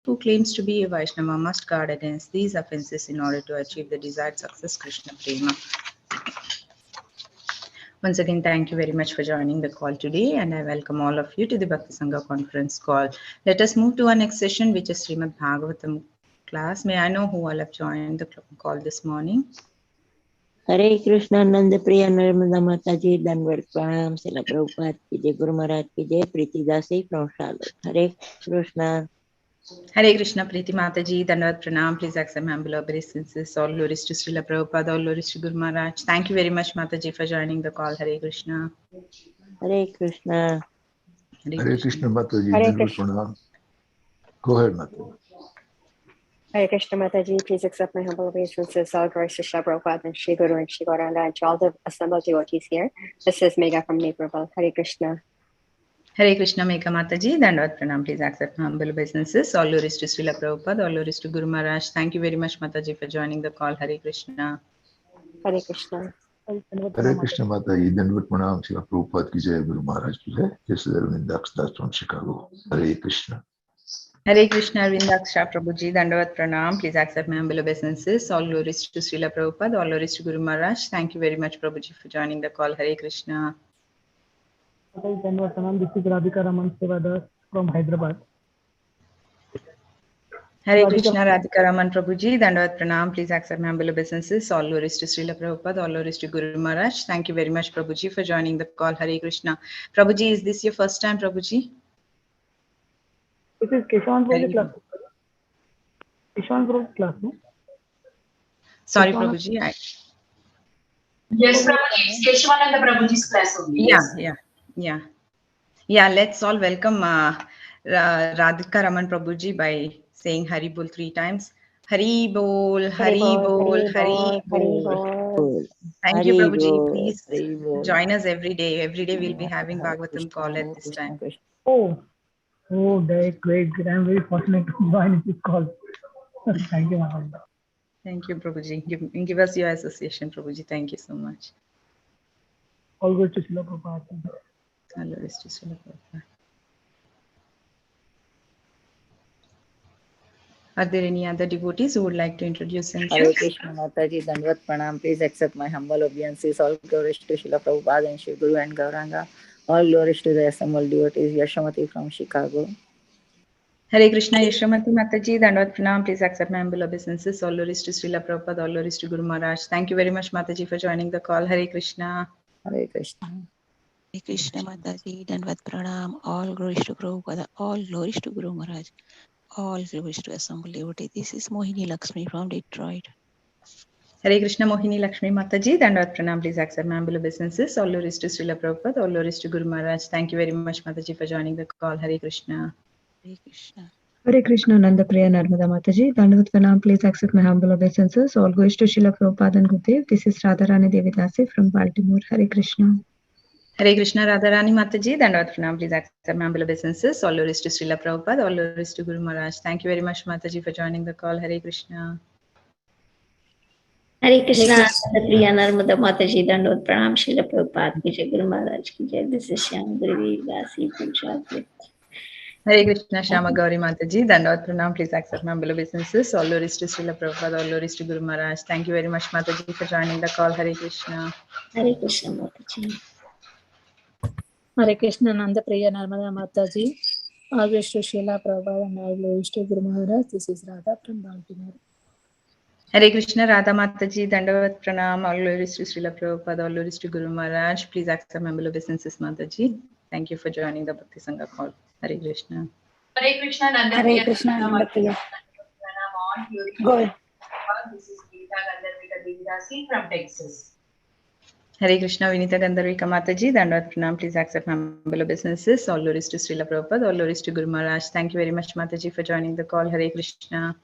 who claims to be a Vaishnava must guard against these offences in order to achieve the desired success, Krishna Prema. Once again, thank you very much for joining the call today, and I welcome all of you to the Bhakti Sangha conference call. Let us move to our next session, which is Srimad Bhagavatam class. May I know who all have joined the call this morning? Hare Krishna, Nanda Priya Narmada Mataji, Danwar Pranam, Srila Prabhupada ki Jai, Guru Maharaj ki Jai, Preeti Dasi from Charlotte. Hare Krishna. Hare Krishna, Preeti Mataji, Dandavat Pranam. Please accept my humble obeisances. All glories to Srila Prabhupada, all glories to Guru Maharaj. Thank you very much, Mataji, for joining the call. Hare Krishna. Hare Krishna. Hare Krishna Mataji, Hare Dandavat Krishna. Pranam. Go ahead, Mataji. Hare Krishna Mataji, please accept my humble obeisances. All glories to Srila Prabhupada and Shri Guru and Shri Gauranga and to all the assembled devotees here. This is Megha from Naperville. Hare Krishna. Hare Krishna, Megha Mataji, Dandavat Pranam. Please accept my humble obeisances. All glories to Srila Prabhupada, all glories to Guru Maharaj. Thank you very much, Mataji, for joining the call. Hare Krishna. Hare Krishna. Hare Krishna Mataji, Dandavat Pranam, Srila Prabhupada ki Jai, Guru Maharaj ki Jai. This is Arvindax Das from Chicago. Hare Krishna. Hare Krishna, Arvindaksha Prabhuji, Dandavat Pranam. Please accept my humble obeisances. All glories to Srila Prabhupada, all glories to Guru Maharaj. Thank you very much, Prabhuji, for joining the call. Hare Krishna. Dandavat Pranam. This is Radhika Raman Sevadar from Hyderabad. Hare Krishna, Radhika Raman Prabhuji, Dandavat Pranam. Please accept my humble obeisances. All glories to Srila Prabhupada, all glories to Guru Maharaj. Thank you very much, Prabhuji, for joining the call. Hare Krishna. Prabhuji, is this your first time, Prabhuji? This is Keshavanand Prabhu's class. Keshavanand Prabhu's class, no? Sorry, Prabhuji. Yes, Prabhuji, it's Keshavanand Prabhuji's class only. Yes. Yeah, let's all welcome Radhika Raman Prabhuji by saying Hari Bol 3 times. Hari Bol, Hari Bol, Hari Bol. Thank you, Prabhuji. Please join us every day. Every day we'll be having Bhagavatam call at this time. Oh, great. I'm very fortunate to join this call. Thank you, Maharaj. Thank you, Prabhuji. Give us your association, Prabhuji. Thank you so much. All good to Srila Prabhupada. All glories to Srila Prabhupada. Are there any other devotees who would like to introduce themselves? Hare Krishna Mataji, Dandavat Pranam. Please accept my humble obeisances. All glories to Srila Prabhupada and Shri Guru and Gauranga. All glories to the assembled devotees. Yashamati from Chicago. Hare Krishna, Yashamati Mataji, Dandavat Pranam. Please accept my humble obeisances. All glories to Srila Prabhupada, all glories to Guru Maharaj. Thank you very much, Mataji, for joining the call. Hare Krishna. Hare Krishna. Hare Krishna Mataji, Dandavat Pranam. All glories to Prabhupada, all glories to Guru Maharaj, all glories to assembled devotees. This is Mohini Lakshmi from Detroit. Hare Krishna, Mohini Lakshmi Mataji, Dandavat Pranam. Please accept my humble obeisances. All glories to Srila Prabhupada, all glories to Guru Maharaj. Thank you very much, Mataji, for joining the call. Hare Krishna. Hare Krishna. Hare Krishna, Nanda Priya Narmada Mataji, Dandavat Pranam. Please accept my humble obeisances. All goes to Srila Prabhupada and Gurudev. This is Radharani Devidasi from Baltimore. Hare Krishna. Hare Krishna, Radharani Mataji, Dandavat Pranam. Please accept my humble obeisances. All glories to Srila Prabhupada, all glories to Guru Maharaj. Thank you very much, Mataji, for joining the call. Hare Krishna. Hare Krishna, Nanda Priya Narmada Mataji, Dandavat Pranam, Srila Prabhupada ki Jai, Guru Maharaj ki Jai. This is Shyam Devidasi from Charlotte. Hare Krishna, Shama Gauri Mataji, Dandavat Pranam. Please accept my humble obeisances. All glories to Srila Prabhupada, all glories to Guru Maharaj. Thank you very much, Mataji, for joining the call. Hare Krishna. Hare Krishna Mataji. Hare Krishna, Nanda Priya Narmada Mataji. All glories to Srila Prabhupada and all glories to Guru Maharaj. This is Radha from Baltimore. Hare Krishna, Radha Mataji, Dandavat Pranam. All glories to Srila Prabhupada, all glories to Guru Maharaj. Please accept my humble obeisances, Mataji. Thank you for joining the Bhakti Sangha call. Hare Krishna. Hare Krishna, Nanda Hare Krishna, Nanda Priya. Go ahead. This is Geeta Gandharvika Devidasi from Texas. Hare Krishna, Vinita Gandharvika Mataji, Dandavat Pranam. Please accept my humble obeisances. All glories to Srila Prabhupada, all glories to Guru Maharaj. Thank you very much, Mataji, for joining the call. Hare Krishna.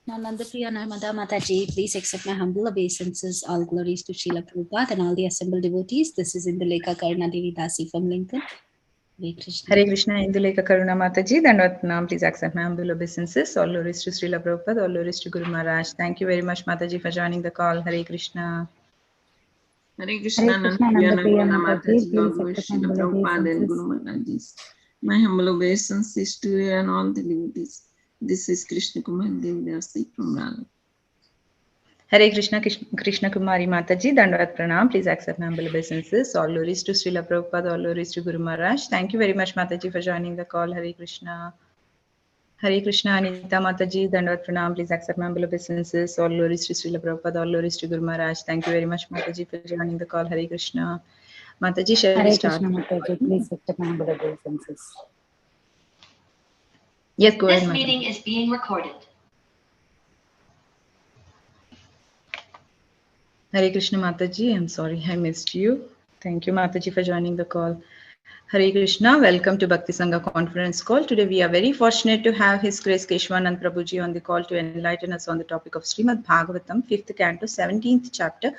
Nanda Priya Narmada Mataji, please accept my humble obeisances. All glories to Srila Prabhupada and all the assembled devotees. This is Indulekha Karna Devi Dasi from Lincoln. Hare Krishna. Hare Krishna, Indulekha Karuna Mataji, Dandavat Pranam. Please accept my humble obeisances. All glories to Srila Prabhupada, all glories to Guru Maharaj. Thank you very much, Mataji, for joining the call. Hare Krishna. Hare Krishna, Nanda Priya Mataji, all glories to Srila Prabhupada and Guru Maharaj. My humble obeisances to you and all the devotees. This is Krishna Kumar Devidasi from Rana. Hare Krishna, Krishna Kumari Mataji, Dandavat Pranam. Please accept my humble obeisances. All glories to Srila Prabhupada, all glories to Guru Maharaj. Thank you very much, Mataji, for joining the call. Hare Krishna. Hare Krishna, Anita Mataji, Dandavat Pranam. Please accept my humble obeisances. All glories to Srila Prabhupada, all glories to Guru Maharaj. Thank you very much, Mataji, for joining the call. Hare Krishna. Mataji, shall we Hare start? Krishna Mataji, please accept my humble obeisances. Yes, go ahead, This Mataji. meeting is being recorded. Hare Krishna Mataji, I'm sorry I missed you. Thank you Mataji for joining the call. Hare Krishna, welcome to Bhakti Sangha conference call. Today we are very fortunate to have His Grace Keshavanand Prabhu ji on the call to enlighten us on the topic of Srimad Bhagavatam, 5th canto, 17th chapter,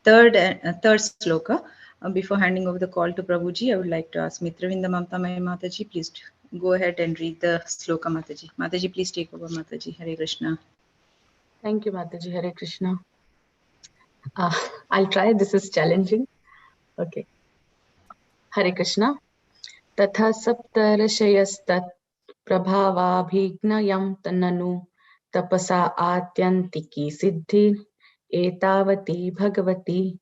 third sloka. Before handing over the call to Prabhu ji, I would like to ask Mitravinda Mamta Mai Mataji, please go ahead and read the sloka Mataji. Mataji, please take over Mataji. Hare Krishna. Thank you Mataji. Hare Krishna. I'll try. This is challenging. Okay. Hare Krishna. Tatha saptarashayastat prabhavabhignayam tananu tapasa atyantiki siddhi etavati bhagavati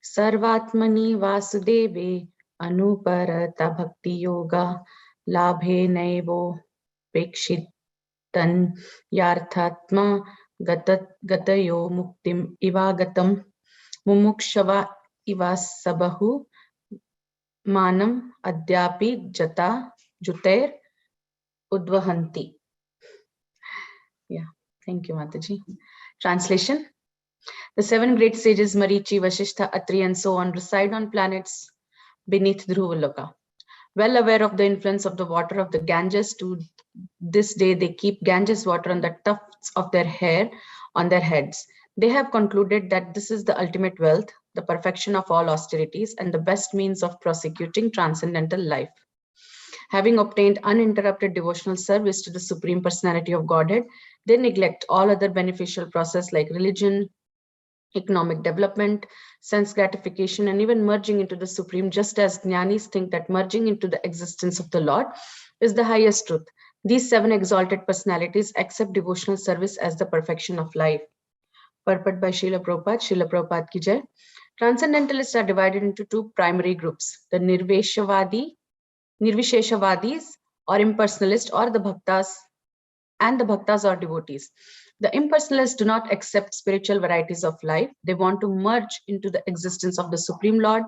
sarvatmani vasudeve anuparata bhakti yoga labhe naivo pekshitan yarthatma gatayo muktim ivagatam mumukshava ivasabahu manam adyapi jata juter udvahanti. Yeah, thank you, Mataji. Translation. The 7 great sages Marichi, Vasishtha, Atri and so on reside on planets beneath Dhruvaloka. Well aware of the influence of the water of the Ganges, to this day they keep Ganges water on the tufts of their hair on their heads. They have concluded that this is the ultimate wealth, the perfection of all austerities, and the best means of prosecuting transcendental life. Having obtained uninterrupted devotional service to the Supreme Personality of Godhead, they neglect all other beneficial process like religion, economic development, sense gratification, and even merging into the Supreme, just as Jnanis think that merging into the existence of the Lord is the highest truth. These 7 exalted personalities accept devotional service as the perfection of life. Purport by Srila Prabhupada ki jai. Transcendentalists are divided into 2 primary groups, the Nirvisheshavadis or impersonalists, or the Bhaktas, and the Bhaktas or devotees. The impersonalists do not accept spiritual varieties of life. They want to merge into the existence of the Supreme Lord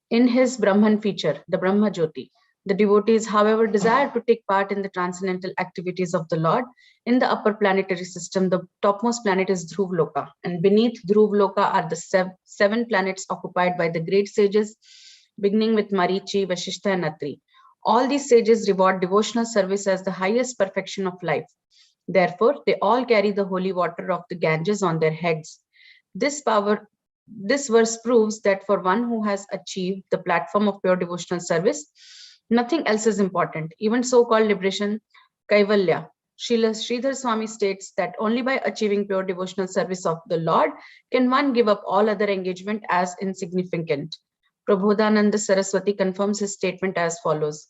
in his Brahman feature, the Brahma Jyoti. The devotees, however, desire to take part in the transcendental activities of the Lord. In the upper planetary system, the topmost planet is Dhruvaloka, and beneath Dhruvaloka are the 7 planets occupied by the great sages, beginning with Marichi, Vasishtha, and Atri. All these sages reward devotional service as the highest perfection of life. Therefore, they all carry the holy water of the Ganges on their heads. This verse proves that for one who has achieved the platform of pure devotional service, nothing else is important. Even so-called liberation, Kaivalya. Sridhar Swami states that only by achieving pure devotional service of the Lord can one give up all other engagement as insignificant. Prabodhananda Saraswati confirms his statement as follows.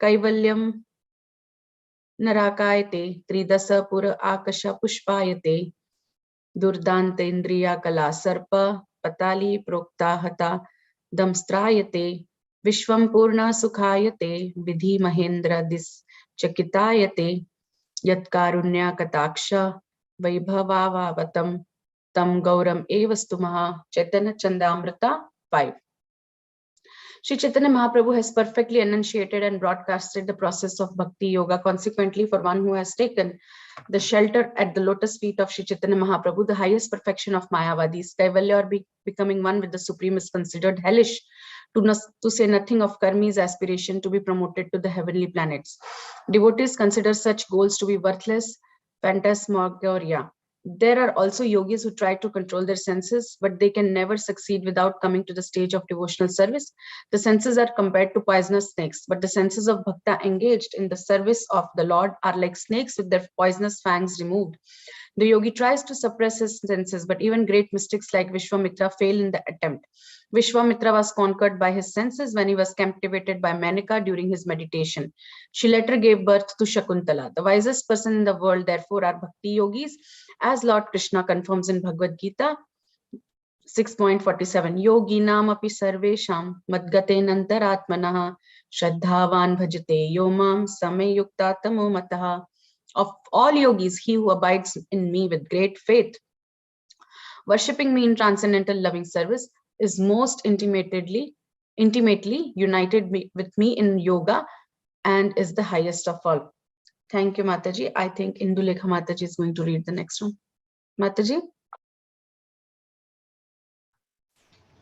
Kaivalyam narakayate tridasa pura akasha pushpayate durdanta indriya kala sarpa patali prokta hata damstrayate vishwam purna sukhayate vidhi mahendra dis chakitayate yat karunya kataksha vaibhavavatam tam gauram evastumaha Chaitanya Chandamrita 5. Sri Chaitanya Mahaprabhu has perfectly enunciated and broadcasted the process of Bhakti Yoga. Consequently, for one who has taken the shelter at the lotus feet of Sri Chaitanya Mahaprabhu, the highest perfection of Mayavadis, Kaivalya or becoming one with the Supreme is considered hellish, to say nothing of Karmi's aspiration to be promoted to the heavenly planets. Devotees consider such goals to be worthless phantasmagoria. There are also yogis who try to control their senses, but they can never succeed without coming to the stage of devotional service. The senses are compared to poisonous snakes, but the senses of bhakta engaged in the service of the Lord are like snakes with their poisonous fangs removed. The yogi tries to suppress his senses, but even great mystics like Vishwamitra fail in the attempt. Vishwamitra was conquered by his senses when he was captivated by Menaka during his meditation. She later gave birth to Shakuntala. The wisest person in the world, therefore, are Bhakti yogis, as Lord Krishna confirms in Bhagavad Gita 6.47. Yogi nam api sarvesham madgate nantaratmanah shraddhavan bhajate yomam samayuktatamo mataha. Of all yogis, he who abides in me with great faith, worshipping me in transcendental loving service, is most intimately united with me in yoga and is the highest of all. Thank you, Mataji. I think Indulekha Mataji is going to read the next one. Mataji?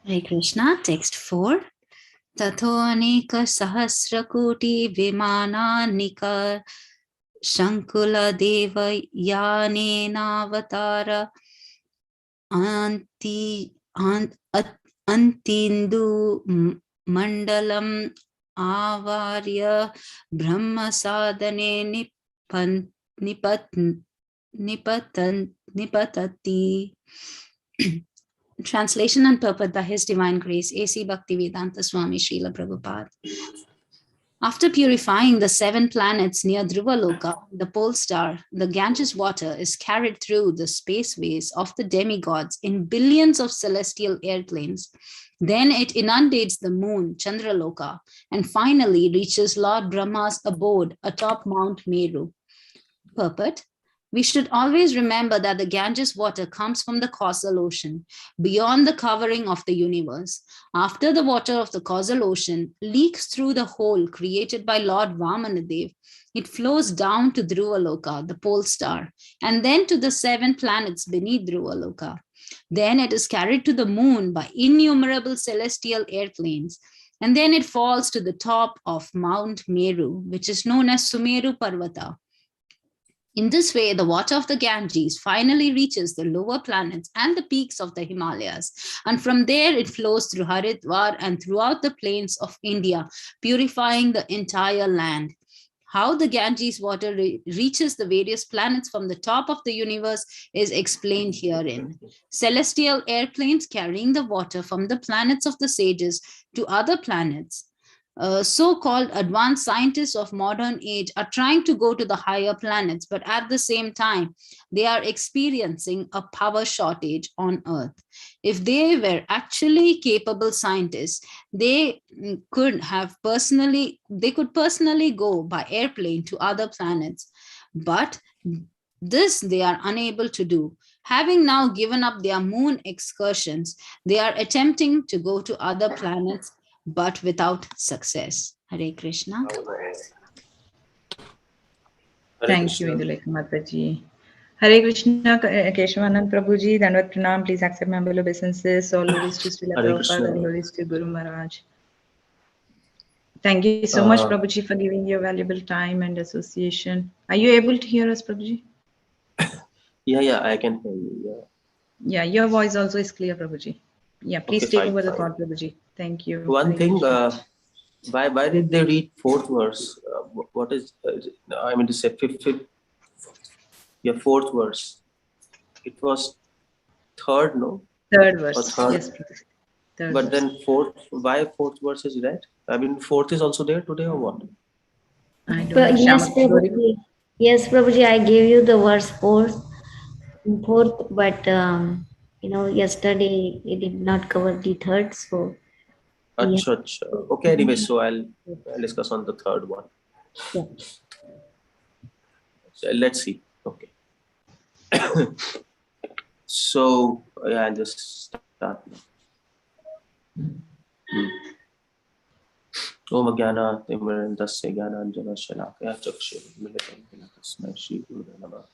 Hare Krishna, text 4. Tathonika sahasrakoti vimananika shankula deva yanena antindu mandalam avarya brahma sadhane nipatati. Translation and purport by His Divine Grace, A.C. Bhaktivedanta Swami Srila Prabhupada. After purifying the 7 planets near Dhruvaloka, the pole star, the Ganges water is carried through the spaceways of the demigods in billions of celestial airplanes. Then it inundates the moon, Chandraloka, and finally reaches Lord Brahma's abode atop Mount Meru. Purport: we should always remember that the Ganges water comes from the causal ocean, beyond the covering of the universe. After the water of the causal ocean leaks through the hole created by Lord Vamanadev, it flows down to Dhruvaloka, the pole star, and then to the 7 planets beneath Dhruvaloka. Then it is carried to the moon by innumerable celestial airplanes, and then it falls to the top of Mount Meru, which is known as Sumeru Parvata. In this way, the water of the Ganges finally reaches the lower planets and the peaks of the Himalayas, and from there it flows through Haridwar and throughout the plains of India, purifying the entire land. How the Ganges water reaches the various planets from the top of the universe is explained herein. Celestial airplanes carrying the water from the planets of the sages to other planets. So-called advanced scientists of modern age are trying to go to the higher planets, but at the same time, they are experiencing a power shortage on Earth. If they were actually capable scientists, they could personally go by airplane to other planets, but this they are unable to do. Having now given up their moon excursions, they are attempting to go to other planets, but without success. Hare Krishna. Thank you, Indulekha Mataji. Hare Krishna, Keshavanand Prabhu ji, Dandavat Pranam. Please accept my humble obeisances. All glories to Srila Prabhupada, all glories to Guru Maharaj. Thank you so much, Prabhuji, for giving your valuable time and association. Are you able to hear us, Prabhuji? Yeah, I can hear you. Yeah, your voice also is clear, Prabhuji. Yeah, please take over the call, Prabhuji. Thank you. One thing, why did they read 4th verse? What is, I mean to say, 4th verse. It was 3rd, no? 3rd verse. Or 3rd. Yes, third but verse. Then 4th, why 4th verse is read? I mean, 4th is also there today or what? I don't know. Yes, Prabhuji. Yes, Prabhuji, I gave you the verse 4th, but yesterday it did not cover the 3rd, so. Achha. Okay, anyway, so I'll discuss on the 3rd one. Yeah. So let's see. Okay. So yeah, I'll just start now. Om Jnana Timirandasya Jnananjana Shalakaya Chakshurmilitam Yena Tasmai Shri Gurave Namah.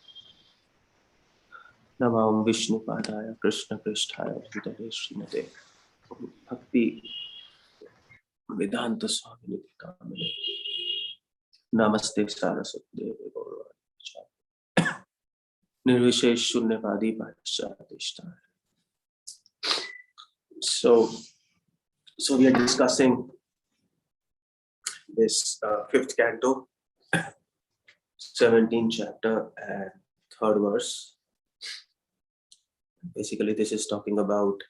Namah Vishnu Padaya Krishna Pristhaya Bhutale Srimate Bhakti Vedanta Swami Kamale Namaste Saraswati Devi Gaurava Nirvishesh Shunyavadi Pachadishta. So we are discussing this 5th canto, 17th chapter and 3rd verse. Basically, this is talking about,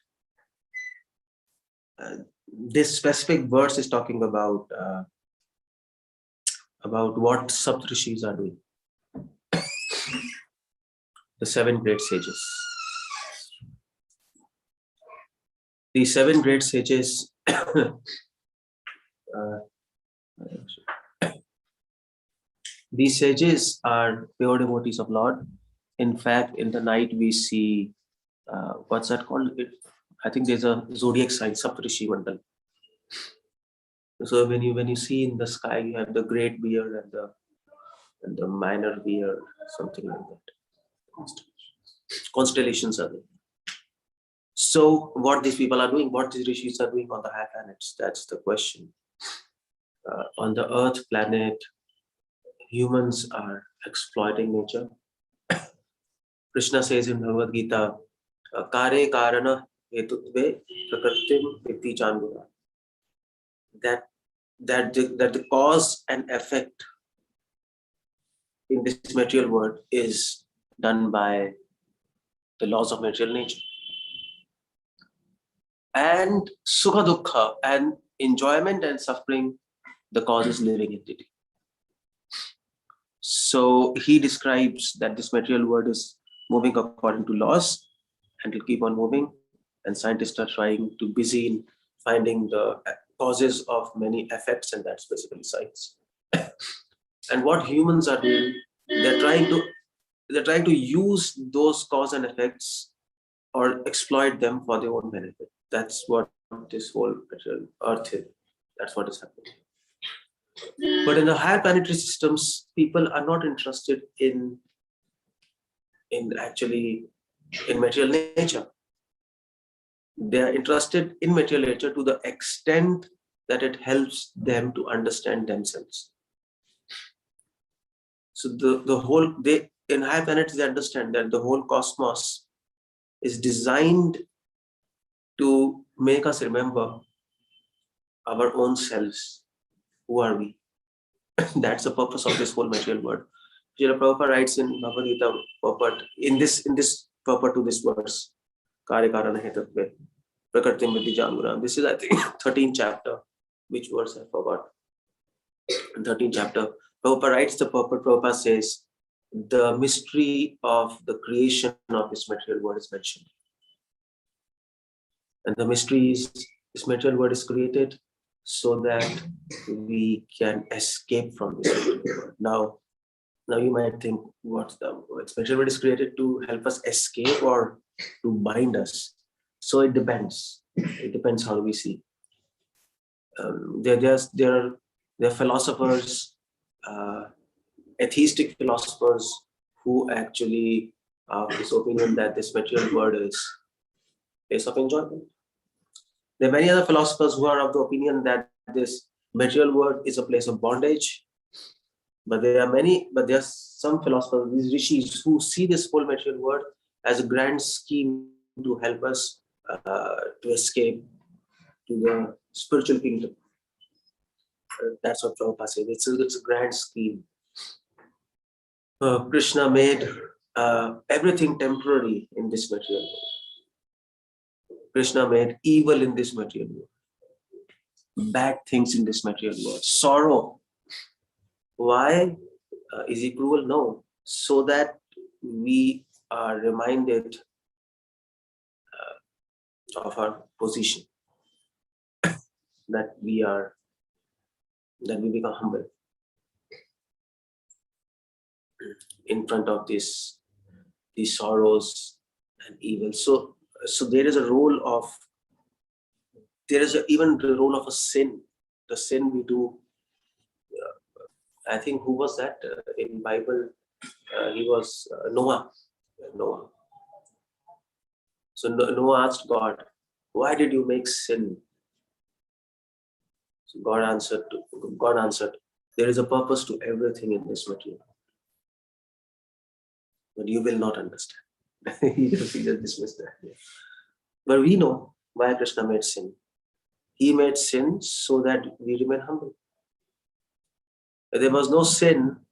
this specific verse is talking about what Saptrishis are doing. The 7 great sages. These 7 great sages, these sages are pure devotees of Lord. In fact, in the night we see, what's that called? I think there's a zodiac sign, Saptrishi Mandal. So when you see in the sky, you have the great bear and the minor bear, something like that. Constellations are there. So what these people are doing, what these rishis are doing on the high planets, that's the question. On the Earth planet, humans are exploiting nature. Krishna says in Bhagavad Gita, Kare Karana Hetutve Prakritim Vitti Chandura. That the cause and effect in this material world is done by the laws of material nature. And Sukha Dukkha, and enjoyment and suffering, the cause is living entity. So he describes that this material world is moving according to laws and will keep on moving, and scientists are trying to busy in finding the causes of many effects, and that's basically science. And what humans are doing, they're trying to use those cause and effects or exploit them for their own benefit. That's what this whole material earth is. That's what is happening. But in the higher planetary systems, people are not interested in material nature. They are interested in material nature to the extent that it helps them to understand themselves. So in higher planets, they understand that the whole cosmos is designed to make us remember our own selves. Who are we? That's the purpose of this whole material world. Srila Prabhupada writes in Bhagavad Gita purport, in this purport to this verse, Kare Karana Hetatve Prakritim Vitti Chandura. This is, I think, 13th chapter. Which verse I forgot? 13th chapter. Prabhupada writes the purport. Prabhupada says, the mystery of the creation of this material world is mentioned. And the mystery is, this material world is created so that we can escape from this material world. Now you might think, this material world is created to help us escape or to bind us. So it depends. It depends how we see. There are philosophers, atheistic philosophers, who actually have this opinion that this material world is a place of enjoyment. There are many other philosophers who are of the opinion that this material world is a place of bondage. But there are some philosophers, these rishis, who see this whole material world as a grand scheme to help us to escape to the spiritual kingdom. That's what Prabhupada said. It's a grand scheme. Krishna made everything temporary in this material world. Krishna made evil in this material world, bad things in this material world, sorrow. Why? Is he cruel? No. So that we are reminded of our position, that we become humble in front of these sorrows and evil. So there is a role of, even the role of a sin. The sin we do. I think, who was that in Bible? He was Noah. So Noah asked God, "Why did you make sin?" So God answered, "There is a purpose to everything in this material, but you will not understand." he just dismissed that. Yeah. But we know why Krishna made sin. He made sin so that we remain humble. There was no sin.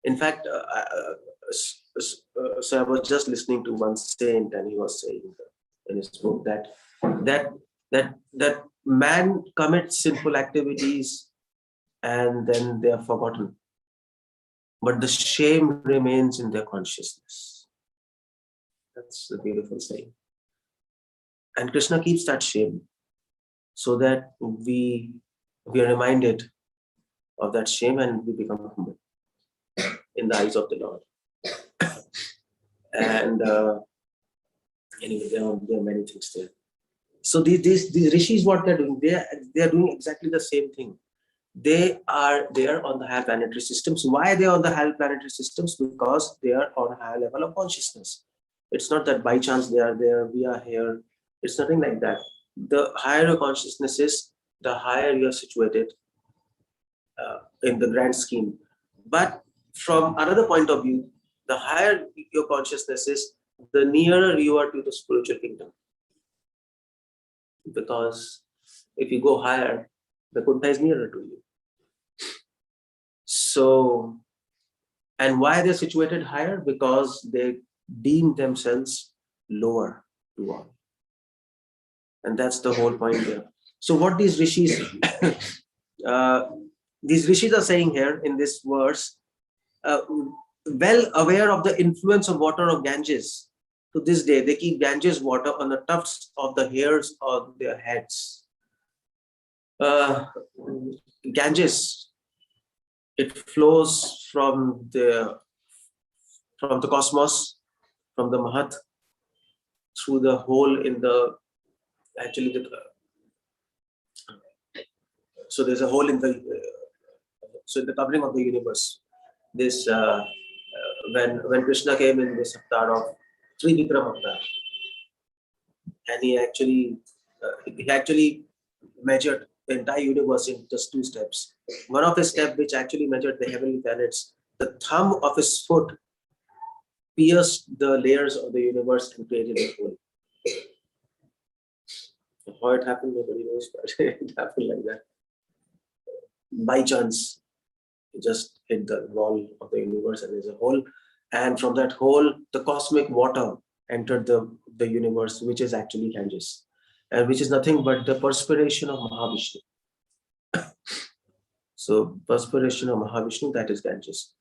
In fact, so I was just listening to one saint, and he was saying in his book that man commits sinful activities and then they are forgotten, but the shame remains in their consciousness. That's a beautiful saying. And Krishna keeps that shame so that we are reminded of that shame and we become humble in the eyes of the Lord. And anyway, there are many things there. So these rishis, what they're doing, they are doing exactly the same thing. They are there on the higher planetary systems. Why they are on the higher planetary systems? Because they are on a higher level of consciousness. It's not that by chance they are there, we are here. It's nothing like that. The higher your consciousness is, the higher you are situated in the grand scheme. But from another point of view, the higher your consciousness is, the nearer you are to the spiritual kingdom. Because if you go higher, the Kunta is nearer to you. So, and why they're situated higher? Because they deem themselves lower to all. And that's the whole point here. So what these rishis are saying here in this verse, well aware of the influence of water of Ganges, to this day they keep Ganges water on the tufts of the hairs of their heads. Ganges, it flows from the cosmos, from the Mahat, through the hole in the, so there's a hole in the, so in the covering of the universe. This, when Krishna came in this avatar of Trivikram avatar, and he actually measured the entire universe in just 2 steps. One of his steps, which actually measured the heavenly planets, the thumb of his foot pierced the layers of the universe and created a hole. How it happened, nobody knows, but it happened like that. By chance, it just hit the wall of the universe and there's a hole. And from that hole, the cosmic water entered the universe, which is actually Ganges, and which is nothing but the perspiration of Mahavishnu. So perspiration of Mahavishnu, that is Ganges.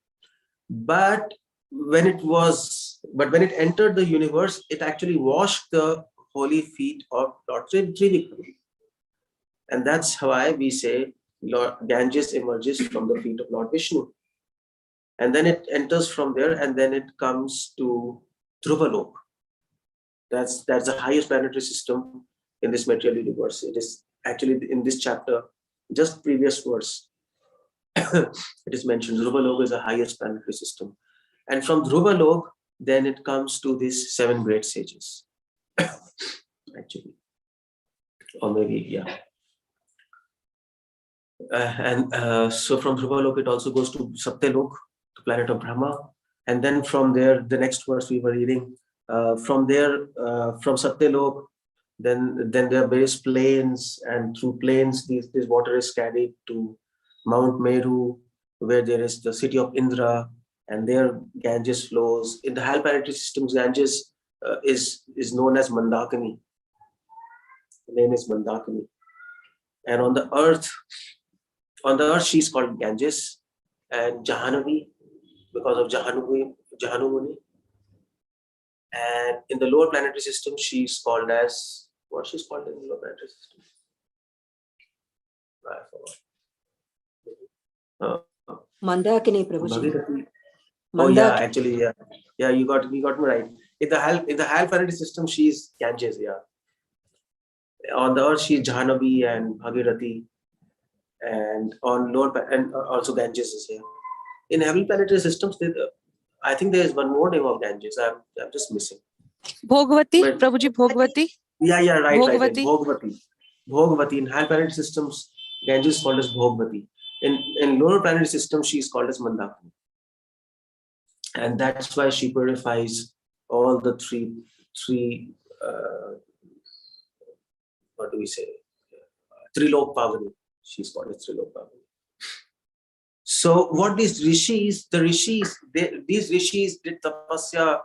But when it entered the universe, it actually washed the holy feet of Lord Trivikram. And that's why we say Lord Ganges emerges from the feet of Lord Vishnu. And then it enters from there, and then it comes to Dhruvalok. That's the highest planetary system in this material universe. It is actually in this chapter, just previous verse, it is mentioned Dhruvalok is the highest planetary system. And from Dhruvalok, then it comes to these 7 great sages. Actually, or maybe, yeah. So from Dhruvalok, it also goes to Satyalok, the planet of Brahma. And then from there, the next verse we were reading, from there, from Satyalok, then there are various plains, and through plains, this water is carried to Mount Meru, where there is the city of Indra, and there Ganges flows. In the higher planetary systems, Ganges is known as Mandakini. The name is Mandakini. And on the earth, she is called Ganges and Jahanavi, because of Jahanumuni. And in the lower planetary system, she is called as, what she's called in the lower planetary system? I forgot. Mandakini, Prabhuji. Oh yeah, actually, yeah, you got me right. In the higher planetary system, she is Ganges, yeah. On the earth, she is Jahanavi and Bhagirathi, and on lower, and also Ganges is here. In heavenly planetary systems, I think there is one more name of Ganges. I'm just missing. Bhogavati, Prabhuji, Bhogavati. Yeah, right. Bhogavati. Bhogavati. In higher planetary systems, Ganges is called as Bhogavati. In lower planetary systems, she is called as Mandakini. And that's why she purifies all the three what do we say? Trilok Pavani. She's called as Trilok Pavani. So what these rishis, these rishis did tapasya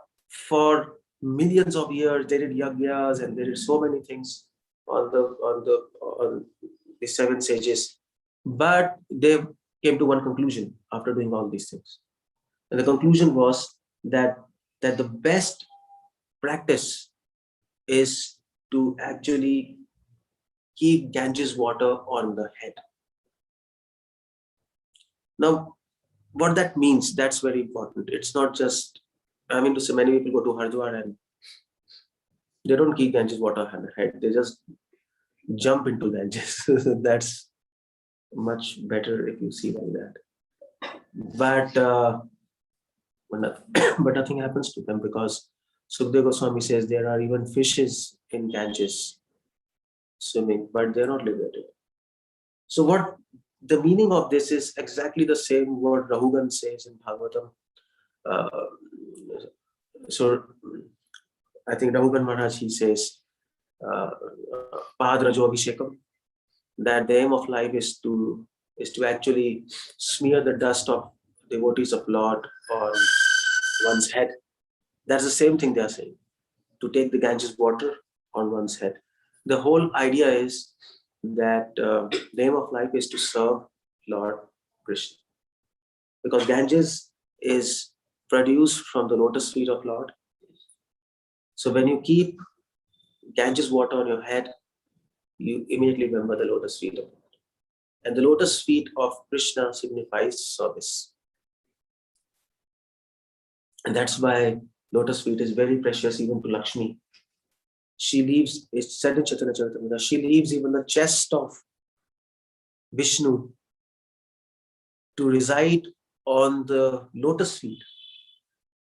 for millions of years. They did yajnas and they did so many things on the 7 sages. But they came to one conclusion after doing all these things. And the conclusion was that the best practice is to actually keep Ganges water on the head. Now, what that means, that's very important. It's not just, I mean to say, many people go to Haridwar and they don't keep Ganges water on their head. They just jump into Ganges. That's much better if you see like that. But but nothing happens to them, because Sukadeva Goswami says there are even fishes in Ganges swimming, but they're not liberated. So what the meaning of this is exactly the same word Rahugan says in Bhagavatam. So I think Rahugan Maharaj, he says, Padrajo Abhishekam, that the aim of life is to actually smear the dust of devotees of Lord on one's head. That's the same thing they are saying, to take the Ganges water on one's head. The whole idea is that the aim of life is to serve Lord Krishna, because Ganges is produced from the lotus feet of Lord. So when you keep Ganges water on your head, you immediately remember the lotus feet of Lord. And the lotus feet of Krishna signifies service. And that's why lotus feet is very precious even to Lakshmi. She leaves, it's said in Chaitanya Charitamrita, she leaves even the chest of Vishnu to reside on the lotus feet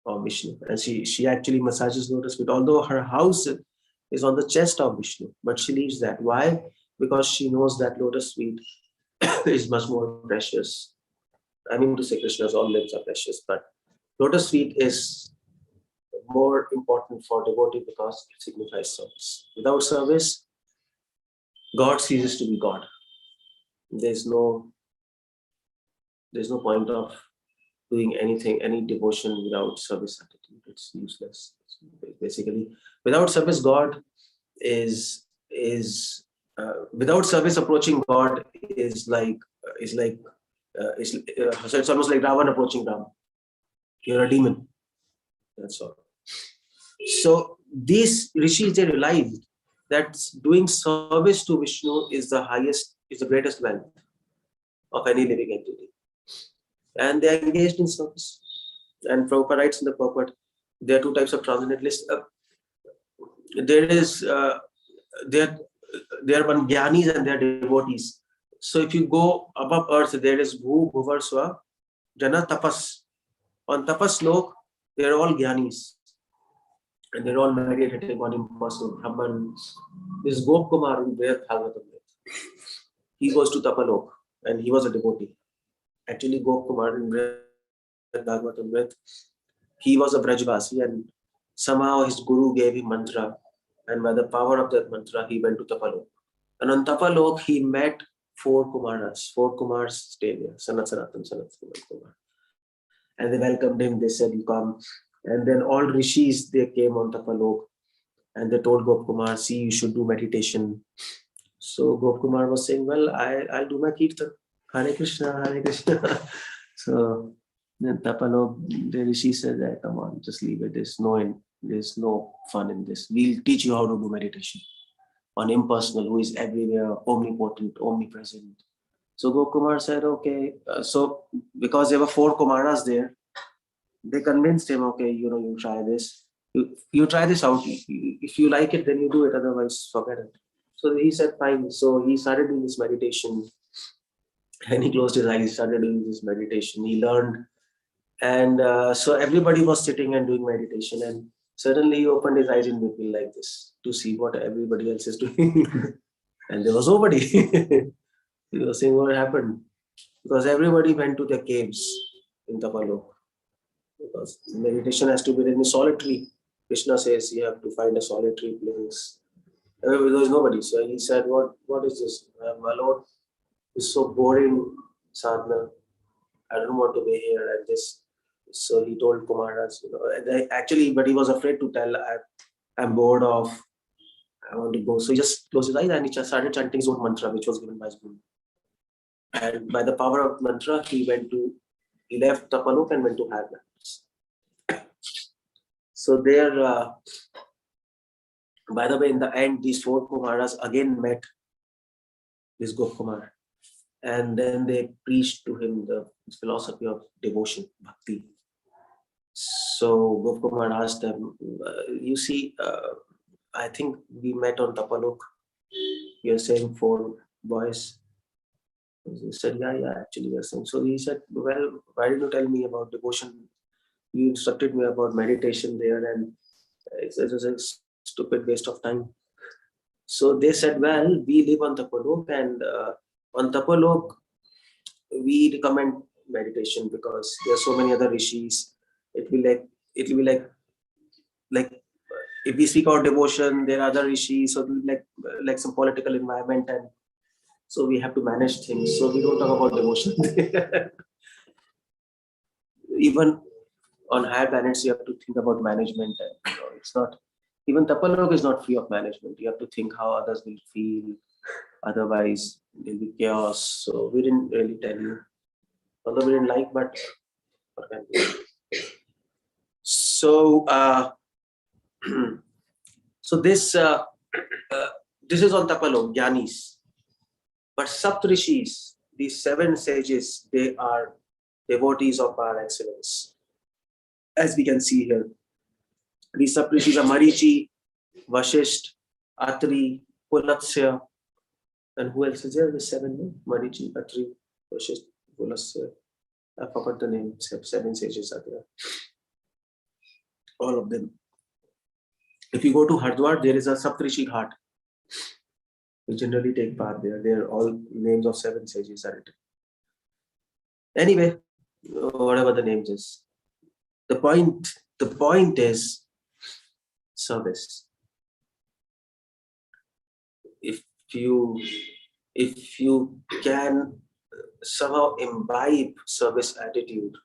of Vishnu. And she actually massages lotus feet, although her house is on the chest of Vishnu, but she leaves that. Why? Because she knows that lotus feet is much more precious. I mean to say, Krishna's all limbs are precious, but lotus feet is more important for devotee because it signifies service. Without service, God ceases to be God. There's no point of doing anything, any devotion without service attitude. It's useless. Basically, without service, God is without service, approaching God is like so it's almost like Ravan approaching Ram. You're a demon. That's all. So these rishis, they realized that doing service to Vishnu is the greatest wealth of any living entity. And they are engaged in service. And Prabhupada writes in the purport, there are 2 types of transcendentalists. There are one jnanis and there are devotees. So if you go above earth, there is Bhu, Bhuvar, Swa, Jana, Tapas. On Tapas Lok, they are all jnanis. And they're all meditating on impersonal Brahman. This Gop Kumar in Ved Bhagavatam, he goes to Tapalok and he was a devotee. Actually, Gop Kumar in Ved Bhagavatam, he was a Brajvasi, and somehow his guru gave him mantra, and by the power of that mantra, he went to Tapalok. And on Tapalok, he met 4 Kumars stayed there, Sanat Sanatan, Sanat Kumar. And they welcomed him, they said, you come. And then all rishis, they came on Tapalok and they told Gop Kumar, see, you should do meditation. So Gop Kumar was saying, well, I'll do my kirtan. Hare Krishna, Hare Krishna. So then Tapalok, the rishi said, come on, just leave it. There's no fun in this. We'll teach you how to do meditation on impersonal, who is everywhere, omnipotent, omnipresent. So Gop Kumar said, okay. So because there were 4 Kumaras there, they convinced him, okay, you try this. You try this out. If you like it, then you do it. Otherwise, forget it. So he said, fine. So he started doing this meditation. And he closed his eyes, he started doing this meditation. He learned. And so everybody was sitting and doing meditation. And suddenly he opened his eyes in between like this to see what everybody else is doing. And there was nobody. He was saying, what happened? Because everybody went to their caves in Tapalok. Because meditation has to be in solitary. Krishna says you have to find a solitary place. There was nobody. So he said, what is this? My Lord, it's so boring sadhana. I don't want to be here and this. So he told Kumaras, actually, but he was afraid to tell, I'm bored of, I want to go. So he just closed his eyes and he just started chanting his own mantra, which was given by his guru. And by the power of mantra, he left Tapalok and went to higher planets. So there, by the way, in the end, these 4 Kumaras again met this Gopkumar. And then they preached to him the philosophy of devotion, bhakti. So Gopkumar asked them, you see, I think we met on Tapalok. You're saying 4 boys. He said, yeah, actually we are saying. So he said, well, why didn't you tell me about devotion? You instructed me about meditation there, and it was a stupid waste of time. So they said, well, we live on Tapalok, and on Tapalok, we recommend meditation because there are so many other rishis. It will be like if we speak about devotion, there are other rishis, so it will be like some political environment, and so we have to manage things. So we don't talk about devotion. Even on higher planets, you have to think about management, and it's not. Even Tapalok is not free of management. You have to think how others will feel. Otherwise, there'll be chaos. So we didn't really tell you. Although we didn't like, but what can we do? So, so this is on Tapalok, Gyanis. But Saptrishis, these 7 sages, they are devotees of our excellence. As we can see here, these Saptrishis are Marichi, Vashisht, Atri, Pulatsya, and who else is there? The 7, Marichi, Atri, Vashisht, Pulatsya. I forgot the name. 7 sages are there. All of them. If you go to Hardwar, there is a Saptrishi Ghat. We generally take part there. They are all names of 7 sages are written. Anyway, whatever the names is. The point is service. If you can somehow imbibe service attitude,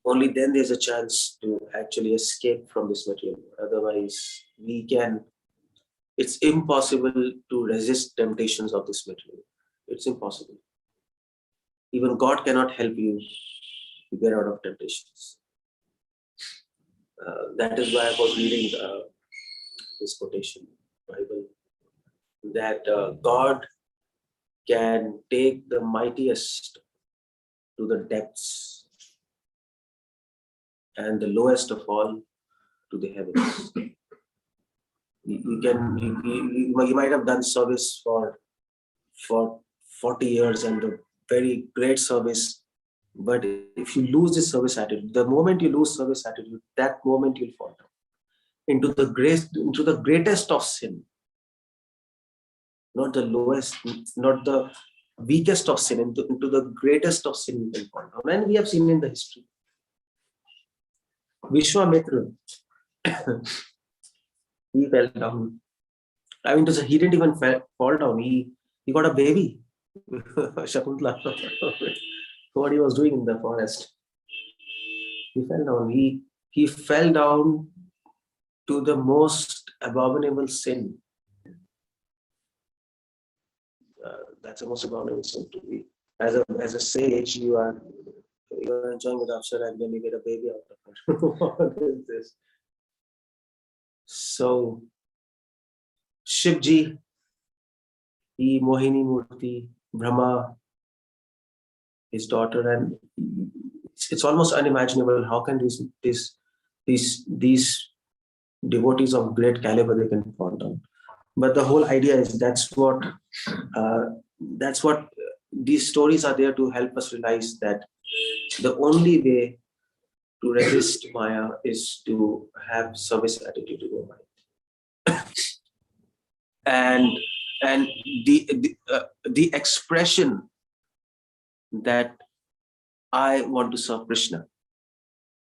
only then there's a chance to actually escape from this material. Otherwise, it's impossible to resist temptations of this material. It's impossible. Even God cannot help you to get out of temptations. That is why I was reading this quotation, Bible, that God can take the mightiest to the depths and the lowest of all to the heavens. You might have done service for 40 years and a very great service, but if you lose this service attitude, the moment you lose service attitude, that moment you'll fall down into the greatest of sin, not the lowest, not the weakest of sin, into the greatest of sin you can fall down. And we have seen in the history. Vishwamitra, he fell down. I mean, he didn't even fall down. He got a baby. Shakuntala. What he was doing in the forest. He fell down. He fell down to the most abominable sin. That's the most abominable sin to be. As a sage, you are enjoying with Apsara and then you get a baby out of it. What is this? So, Shivji, Mohini Murti, Brahma, his daughter, and it's almost unimaginable how can these devotees of great caliber they can fall down. But the whole idea is that's what these stories are there to help us realize that the only way to resist Maya is to have service attitude to your mind. And the expression that I want to serve Krishna,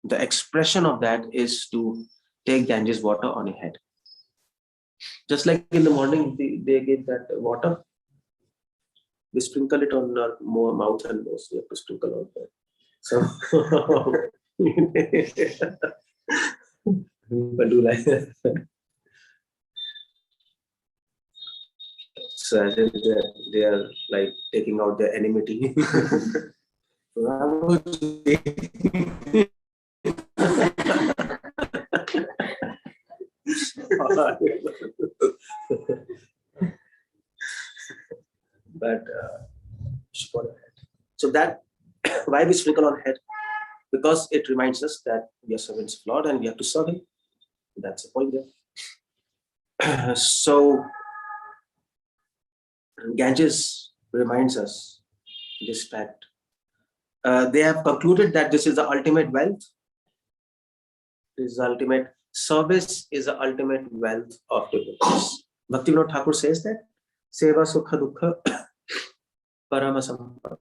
the expression of that is to take Ganges water on your head. Just like in the morning, they give that water. We sprinkle it on our mouth and nose. We have to sprinkle on that. So people do like that. So as if they are like taking out their enmity. But so that why we sprinkle on head? Because it reminds us that we are servants of Lord and we have to serve Him. That's the point there. So Ganges reminds us this fact. They have concluded that this is the ultimate wealth. This is the ultimate service, is the ultimate wealth of devotees. Bhaktivinoda Thakur says that Seva Sukha Dukha Parama Sampada.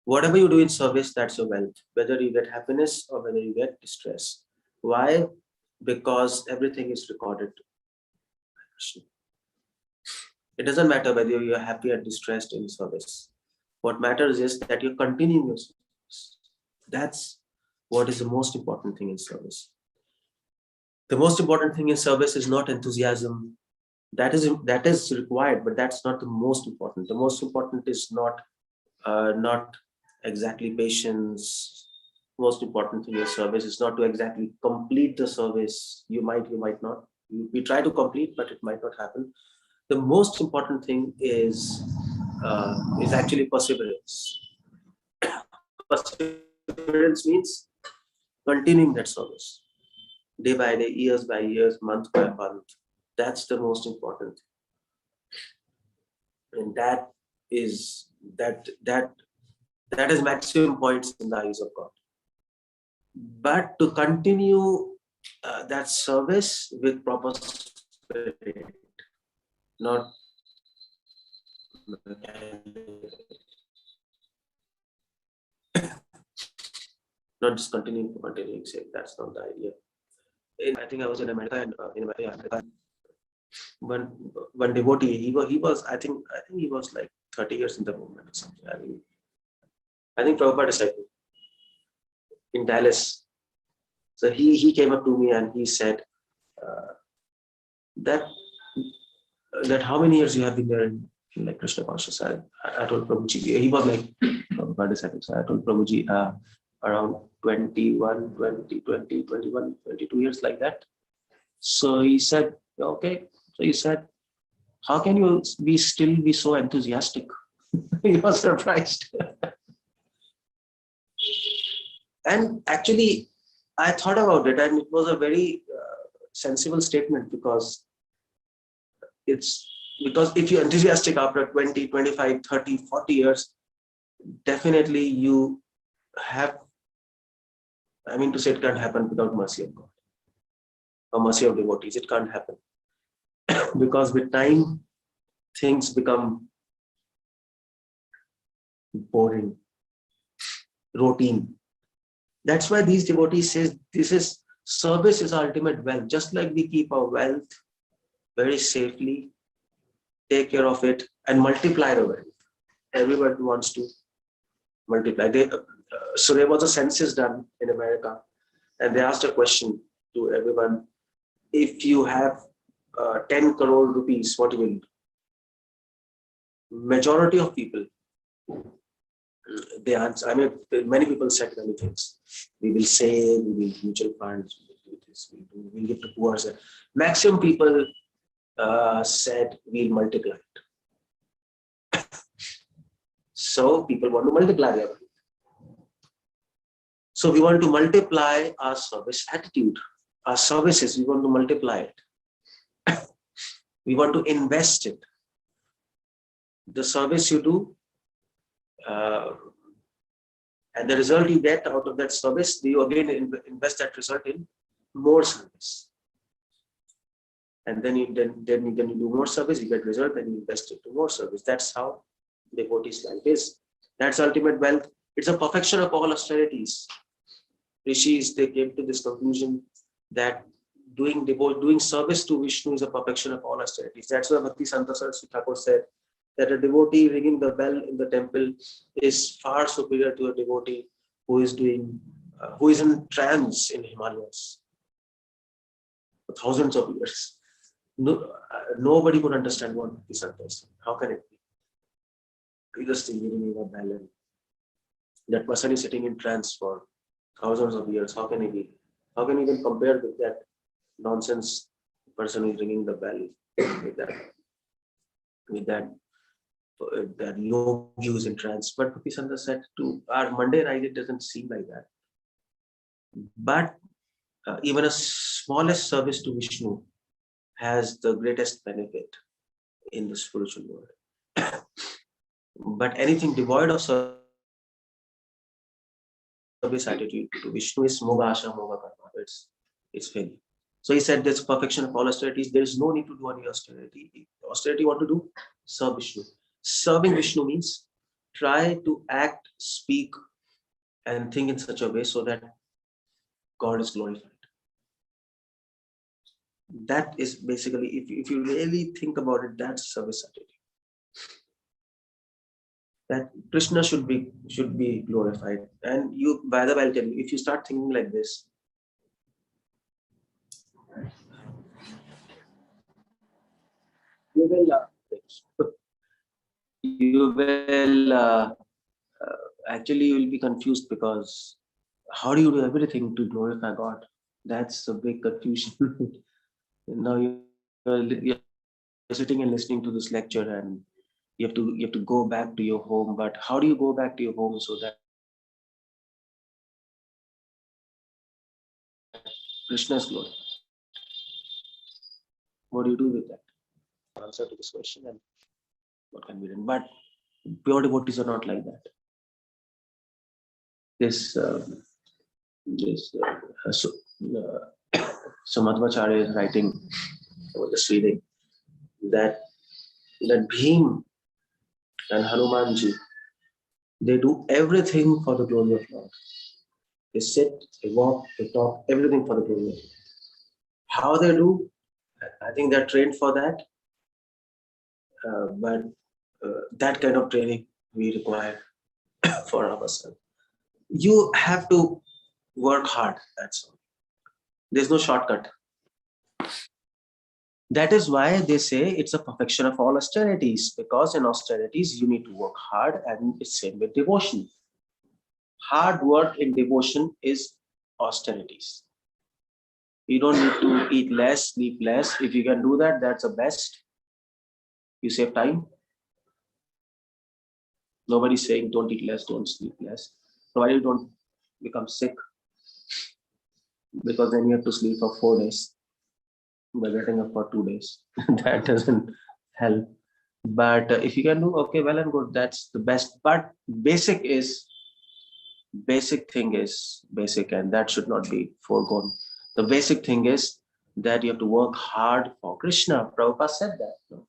Whatever you do in service, that's your wealth. Whether you get happiness or whether you get distress. Why? Because everything is recorded. It doesn't matter whether you're happy or distressed in service. What matters is that you're continuing your service. That's what is the most important thing in service. The most important thing in service is not enthusiasm. That is required, but that's not the most important. The most important is not exactly patience. Most important thing in service is not to exactly complete the service. You might not. We try to complete, but it might not happen. The most important thing is actually perseverance. Perseverance means continuing that service day by day, years by years, month by month. That's the most important thing. And that is maximum points in the eyes of God. But to continue that service with proper spirit, not just continuing sake. That's not the idea. I think I was in America, and in America, one devotee, he was I think he was like 30 years in the movement or something. I think Prabhupada disciple in Dallas. So he came up to me and he said that how many years you have been there in like Krishna consciousness. I told Prabhuji, he was like Prabhupada disciple. So I told Prabhuji around 21, 22 years like that. So he said, okay. So he said, how can you still be so enthusiastic? He was surprised. And actually, I thought about it, and it was a very sensible statement, because if you're enthusiastic after 20, 25, 30, 40 years, definitely you have, I mean to say, it can't happen without mercy of God or mercy of devotees. It can't happen. Because with time, things become boring, routine. That's why these devotees say service is ultimate wealth. Just like we keep our wealth very safely, take care of it, and multiply the wealth. Everybody wants to multiply. So there was a census done in America, and they asked a question to everyone: if you have 10 crore rupees, what will you do? Majority of people, they answer. I mean, many people said many things. We will save, we will mutual funds, we will do this, we will give to poor. Maximum people said we'll multiply it. So people want to multiply their money. So we want to multiply our service attitude, our services. We want to multiply it. We want to invest it. The service you do, and the result you get out of that service, you again invest that result in more service. And then you do more service, you get result, then you invest into more service. That's how devotee's life is. That's ultimate wealth. It's a perfection of all austerities. Rishis, they came to this conclusion that doing service to Vishnu is a perfection of all austerities. That's why Bhakti Santa Saraswati Thakur said that a devotee ringing the bell in the temple is far superior to a devotee who is doing, who is in trance in Himalayas for thousands of years. No, nobody could understand what this is. How can it be? You just ringing a bell and that person is sitting in trance for thousands of years. How can he be? How can he even compare with that nonsense person who is ringing the bell with that yogi who's in trance? But Bhakti said to our Monday ride, it doesn't seem like that. But even a smallest service to Vishnu has the greatest benefit in the spiritual world. But anything devoid of service attitude to Vishnu is moga asha, moga karma. It's failure. So he said this perfection of all austerities, there is no need to do any austerity. Austerity what to do? Serve Vishnu. Serving Vishnu means try to act, speak, and think in such a way so that God is glorified. That is basically, if you really think about it, that's service attitude. That Krishna should be glorified. And you, by the way, I'll tell you, if you start thinking like this, you will actually you will be confused, because how do you do everything to glorify God? That's a big confusion. Now you're sitting and listening to this lecture, and you have to go back to your home. But how do you go back to your home so that Krishna is glorified? What do you do with that? Answer to this question, and what can be done? But pure devotees are not like that. So Madhvacharya is writing, I was just reading, that Bhim and Hanumanji, they do everything for the glory of Lord. They sit, they walk, they talk, everything for the glory of Lord. How they do? I think they're trained for that. But that kind of training we require for ourselves. You have to work hard, that's all. There's no shortcut. That is why they say it's a perfection of all austerities, because in austerities you need to work hard, and it's same with devotion. Hard work in devotion is austerities. You don't need to eat less, sleep less. If you can do that, that's the best. You save time. Nobody's saying don't eat less, don't sleep less. Provided you don't become sick, because then you have to sleep for 4 days by getting up for 2 days. That doesn't help. But if you can do, okay, well and good, that's the best. But basic thing is basic, and that should not be foregone. The basic thing is that you have to work hard for Krishna. Prabhupada said that. No?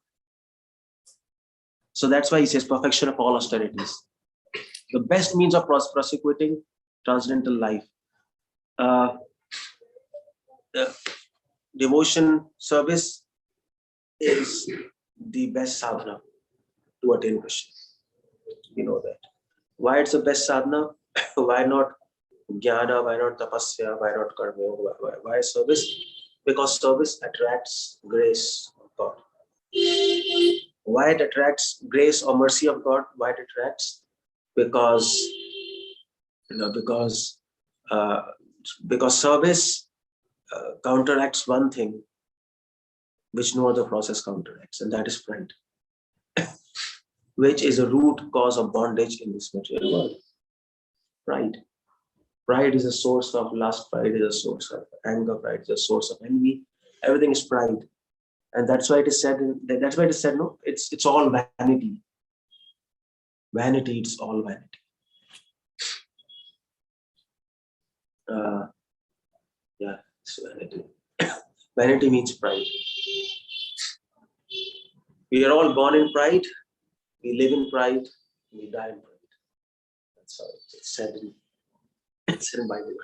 So that's why he says perfection of all austerities. The best means of prosecuting transcendental life. Devotion service is the best sadhana to attain Krishna. You know that. Why it's the best sadhana? Why not jnana? Why not tapasya? Why not karma? Why service? Because service attracts grace of God. Why it attracts grace or mercy of God? Why it attracts? Because service counteracts one thing which no other process counteracts, and that is pride, which is a root cause of bondage in this material world. Pride. Pride is a source of lust. Pride is a source of anger. Pride is a source of envy. Everything is pride, and that's why it is said. That's why it is said. No, it's all vanity. Vanity. It's all vanity. Yeah, it's vanity. Vanity means pride. We are all born in pride. We live in pride. We die in pride. That's how it's said in the Bible.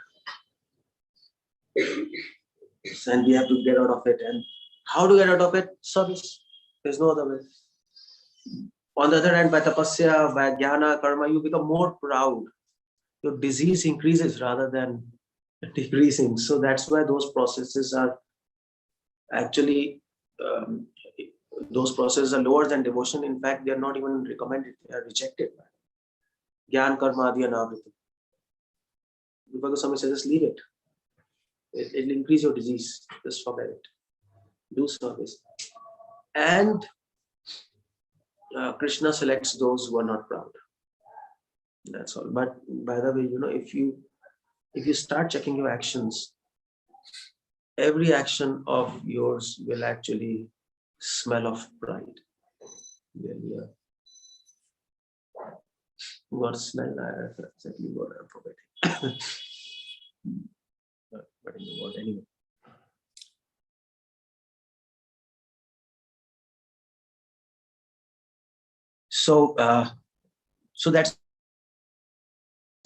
And we have to get out of it. And how to get out of it? Service. There's no other way. On the other hand, by tapasya, by jnana, karma, you become more proud. Your disease increases rather than decreasing. So that's why those processes are actually those processes are lower than devotion. In fact, they are not even recommended; they are rejected. Gyan, karma, adi, anavrita. Because someone says, just leave it. It will increase your disease. Just forget it. Do service. And Krishna selects those who are not proud. That's all. But by the way, if you start checking your actions, every action of yours will actually smell of pride. What smell? I exactly what I'm forgetting. But in the word anyway. So that's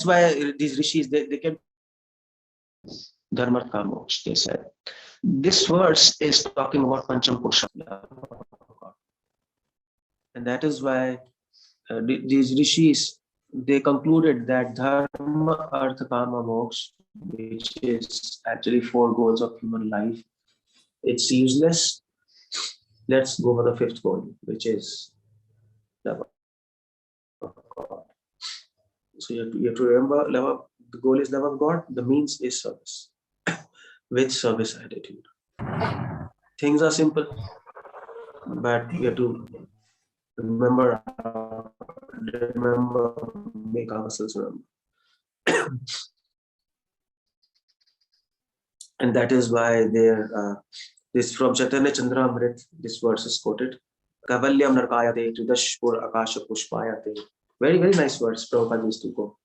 why these rishis they can dharma karma moksha, they said. This verse is talking about Pancham Purusha. And that is why these rishis, they concluded that dharma, artha, kama, moksha, which is actually 4 goals of human life, it's useless. Let's go for the 5th goal, which is love of God. So you have to remember, the goal is love of God, the means is service. With service attitude. Things are simple, but we have to remember, make ourselves remember. And that is why this from Chaitanya Chandramrit, this verse is quoted. Kavalyam narkayate tridashpur akasha pushpayate. Very, very nice words Prabhupada used to go.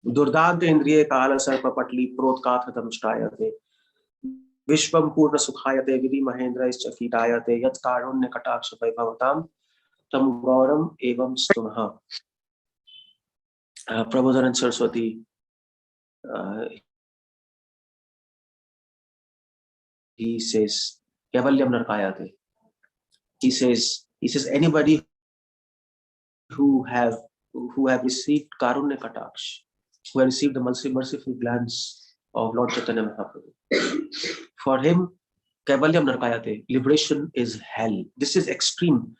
Durdanta indriye kala sarpa patli protkatham shtayate. Vishwam purna sukhayate vidhi mahendra ischafitayate yat karunya kataksha vaibhavatam tam gauram evam stunha. Prabodhanand Saraswati, he says, Kavalyam narkayate. He says anybody who have received karunya kataksh, who have received the merciful glance of Lord Chaitanya Mahaprabhu, for him, Kavalyam narkayate, liberation is hell. This is extreme.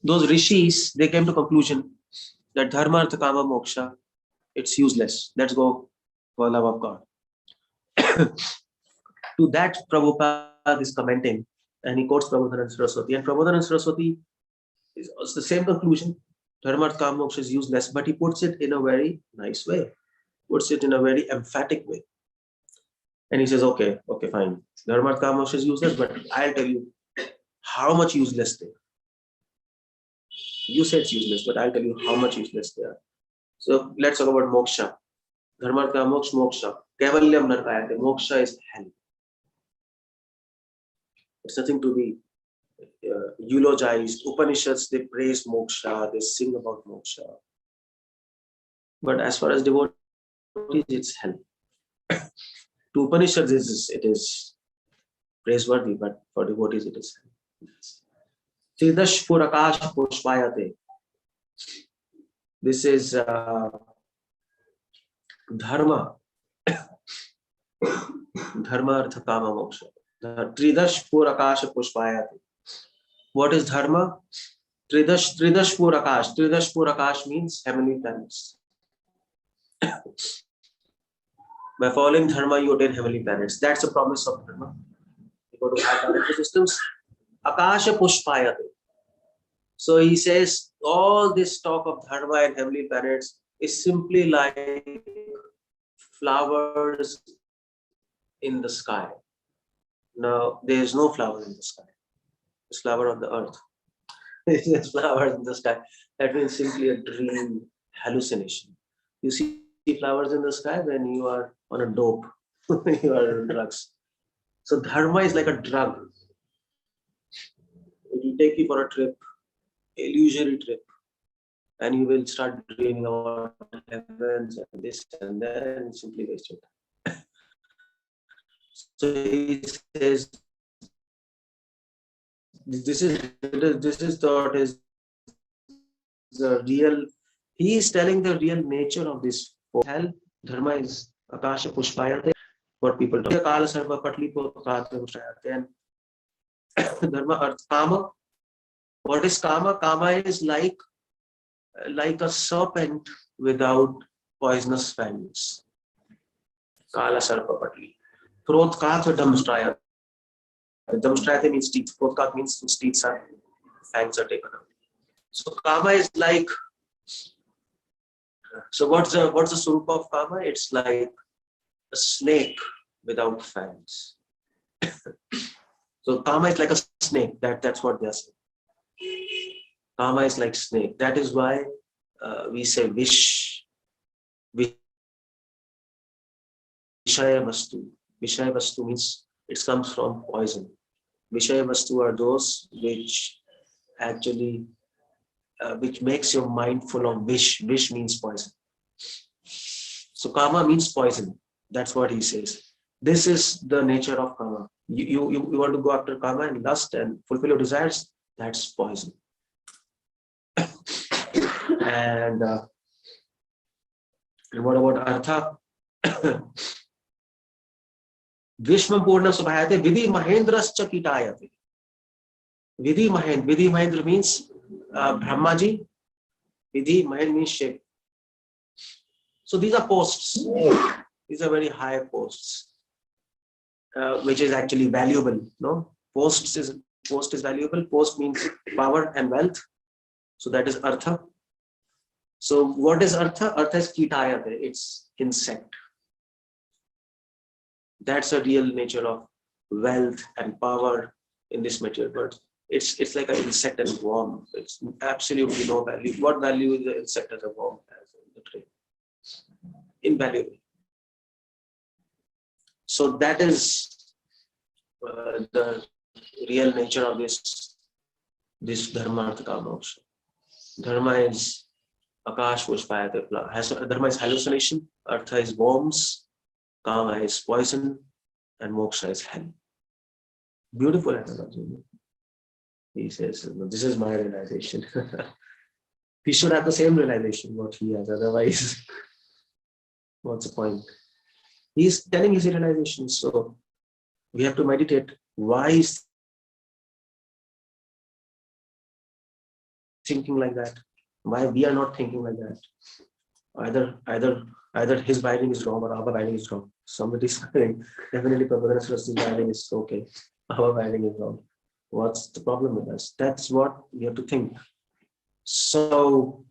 Those rishis, they came to conclusion that dharma, artha, kama, moksha, it's useless. Let's go for love of God. To that, Prabhupada is commenting, and he quotes Prabodhanand Saraswati. And Prabodhanand Saraswati is also the same conclusion. Dharma, artha, kama, moksha is useless, but he puts it in a very nice way, puts it in a very emphatic way. And he says, okay, fine. Dharma, artha, kama, moksha is useless, but I'll tell you how much useless they are. You say it's useless, but I'll tell you how much useless they are. So let's talk about moksha. Dharma, artha, kama, moksha. Kavalyam narkayate. Moksha is hell. It's nothing to be eulogized. Upanishads, they praise moksha, they sing about moksha. But as far as devotees, it's hell. To Upanishads, it is praiseworthy, but for devotees, it is hell. Tridash Purakash Pushpayate. This is dharma. Dharma, artha, kama, moksha. Tridash Purakash Pushpayate. What is dharma? Tridash Purakash. Tridash Purakash means heavenly planets. By following dharma, you attain heavenly planets. That's the promise of dharma. You go to high planetary systems. Akasha Pushpayate. So he says all this talk of dharma and heavenly planets is simply like flowers in the sky. Now, there is no flower in the sky. There's flower on the earth. There's flowers in the sky. That means simply a dream hallucination. You see flowers in the sky when you are on a dope. You are on drugs. So dharma is like a drug. It will take you for a trip, illusory trip, and you will start dreaming about heavens and this and that, and simply waste your time. So he says, this is thought is the real, he is telling the real nature of this hell. Dharma is Akasha Pushpayate, what people talk. Kala Sarva Patli Pushpayate. And Dharma Arth Kama. What is Kama? Kama is like a serpent without poisonous fangs. Kala Sarva Patli. Krodkat Damstraya. Damstraya means teeth. Krodkat means teeth are, fangs are taken out. So Kama is like, so what's the Surupa of Kama? It's like a snake without fangs. So Kama is like a snake. That's what they're saying. Kama is like snake. That is why we say Vishaya Vastu. Vishaya Vastu means it comes from poison. Vishaya Vastu are those which actually which makes your mind full of wish. Wish means poison. So Kama means poison. That's what he says. This is the nature of Kama. You want to go after Kama and lust and fulfill your desires. That's poison. And what about Artha? Vishma Purna Subhayate Vidhi Mahendrascha Kitayate. Vidhi Mahendra means Brahmaji. Vidhi Mahendra means shape. So these are posts. These are very high posts, which is actually valuable. No, post is valuable. Post means power and wealth. So that is Artha. So what is Artha? Artha is Kitayate. It's insect. That's a real nature of wealth and power in this material world. It's like an insect and worm. It's absolutely no value. What value is the insect and the worm has in the trade? Invaluable. So that is the real nature of this Dharma Artha Kama also. Dharma is Akash Pushpayate. Dharma is hallucination. Artha is worms. Kama is poison. And moksha is hell. Beautiful analogy. He says, this is my realization. We should have the same realization what he has. Otherwise, what's the point? He's telling his realization. So we have to meditate. Why is thinking like that? Why we are not thinking like that? Either his writing is wrong or our writing is wrong. Somebody's writing, definitely Prabhupada Saraswati's writing is okay. Our writing is wrong. What's the problem with us? That's what we have to think. So,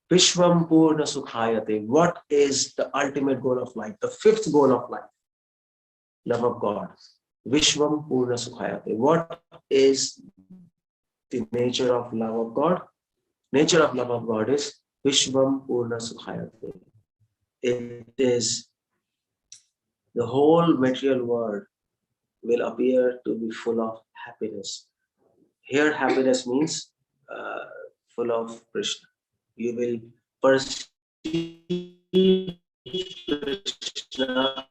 Vishwam Purna Sukhayate. What is the ultimate goal of life? The fifth goal of life? Love of God. Vishwam Purna Sukhayate. What is the nature of love of God? Nature of love of God is Vishwam Purna Sukhayate. It is the whole material world will appear to be full of happiness. Here, happiness means full of Krishna. You will perceive Krishna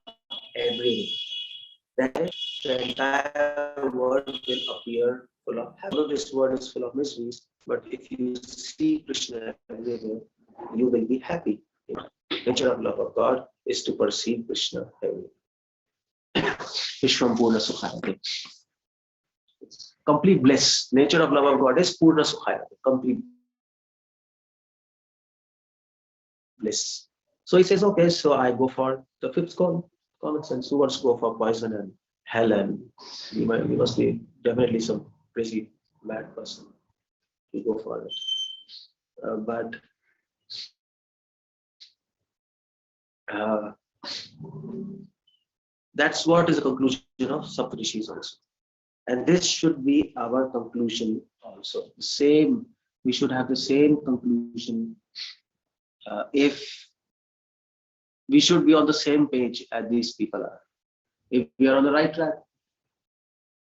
every day. That the entire world will appear full of happiness. This world is full of miseries, but if you see Krishna everywhere, you will be happy. Nature of love of God is to perceive Krishna everywhere. Vishwam Purna Sukhayate. Complete bliss. Nature of love of God is Purna Sukhayate. Complete bliss. So he says, okay, so I go for the fifth goal. Common sense. Who wants to go for poison and hell? And you must be definitely some crazy mad person to go for it. But that's what is the conclusion of Saptarishis also. And this should be our conclusion also. Same, we should have the same conclusion. If we should be on the same page as these people are. If we are on the right track,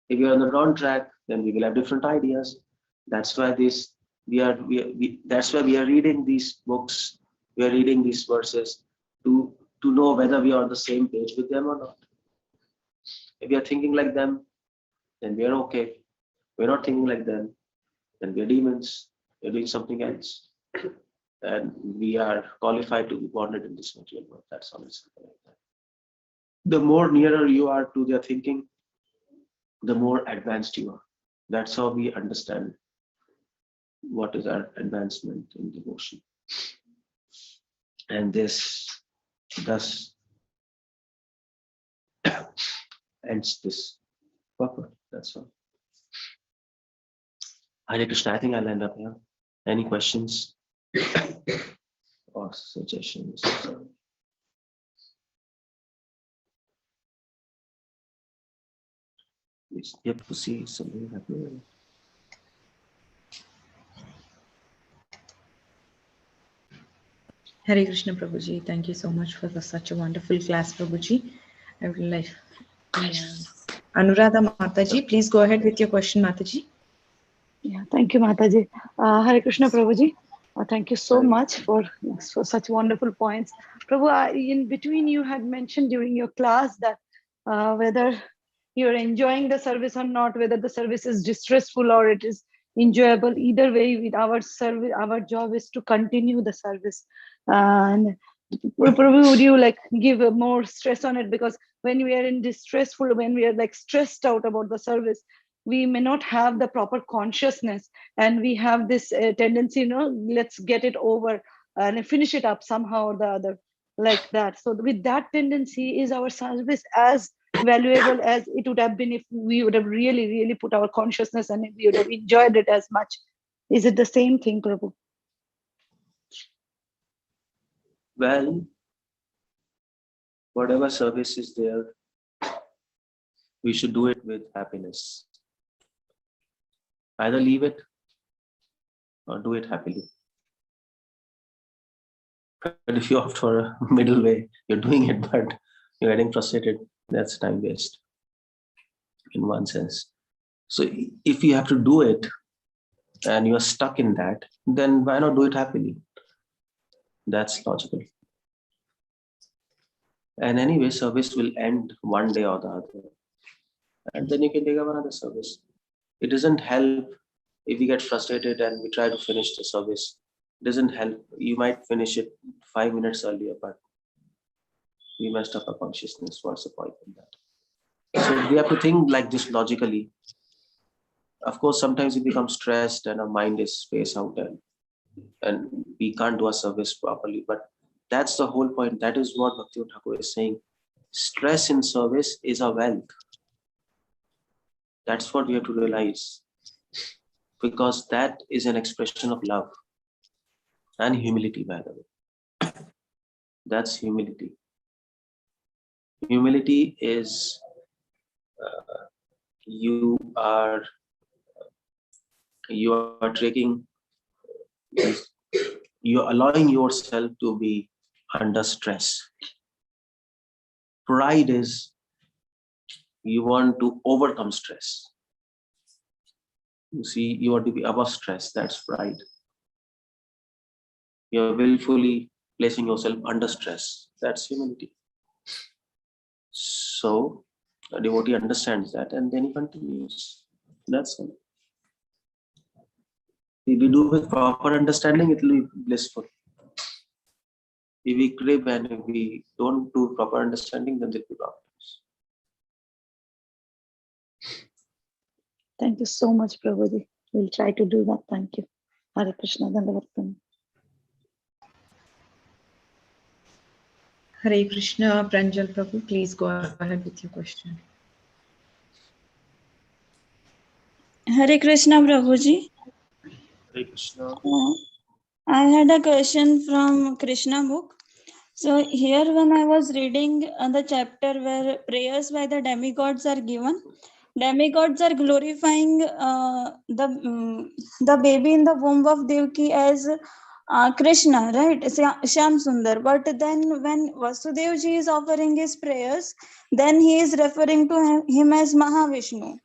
if we are on the wrong track, then we will have different ideas. That's why that's why we are reading these books. We are reading these verses to know whether we are on the same page with them or not. If we are thinking like them, then we are okay. We're not thinking like them, then we are demons. We're doing something else. And we are qualified to be bonded in this material world. That's all it's like that. The more nearer you are to their thinking, the more advanced you are. That's how we understand what is our advancement in devotion. And this thus ends this purport. That's all. Hare Krishna, I think I'll end up here. Any questions or suggestions? It's yet to see something happening. Hare Krishna Prabhuji, thank you so much for such a wonderful class, Prabhuji. I would like Anuradha Mataji, please go ahead with your question, Mataji. Yeah, thank you, Mataji. Hare Krishna Prabhuji. Thank you so much for such wonderful points. Prabhu, in between you had mentioned during your class that whether you're enjoying the service or not, whether the service is distressful or it is enjoyable, either way, with our service, our job is to continue the service. And Prabhu, would you like give more stress on it? Because when we are in distressful, when we are like stressed out about the service, we may not have the proper consciousness, and we have this tendency, let's get it over and finish it up somehow or the other, like that. So with that tendency, is our service as valuable as it would have been if we would have really, really put our consciousness and we would have enjoyed it as much? Is it the same thing, Prabhu? Well, whatever service is there, we should do it with happiness. Either leave it or do it happily. But if you opt for a middle way, you're doing it, but you're getting frustrated, that's time waste in one sense. So if you have to do it and you're stuck in that, then why not do it happily? That's logical. And anyway, service will end one day or the other. And then you can take up another service. It doesn't help if we get frustrated and we try to finish the service. It doesn't help. You might finish it 5 minutes earlier, but we messed up our consciousness. What's the point in that? So we have to think like this logically. Of course, sometimes we become stressed and our mind is spaced out and we can't do our service properly. But that's the whole point. That is what Bhakti Thakur is saying. Stress in service is a wealth. That's what we have to realize. Because that is an expression of love and humility, by the way. That's humility. Humility is you are taking, you're allowing yourself to be under stress. Pride is you want to overcome stress. You see, you want to be above stress. That's pride. You're willfully placing yourself under stress. That's humility. So a devotee understands that and then he continues. That's all. If we do with proper understanding, it will be blissful. If we crib and if we don't do proper understanding, then there will be problems. Thank you so much, Prabhuji. We'll try to do that. Thank you. Hare Krishna. Dandavatam. Hare Krishna, Pranjal Prabhu, please go ahead with your question. Hare Krishna, Prabhuji. Hare Krishna. I had a question from Krishna book. So here when I was reading the chapter where prayers by the demigods are given, demigods are glorifying the baby in the womb of Devaki as Krishna, right? Shyam Sundar. But then when Vasudev ji is offering his prayers, then he is referring to him as Mahavishnu.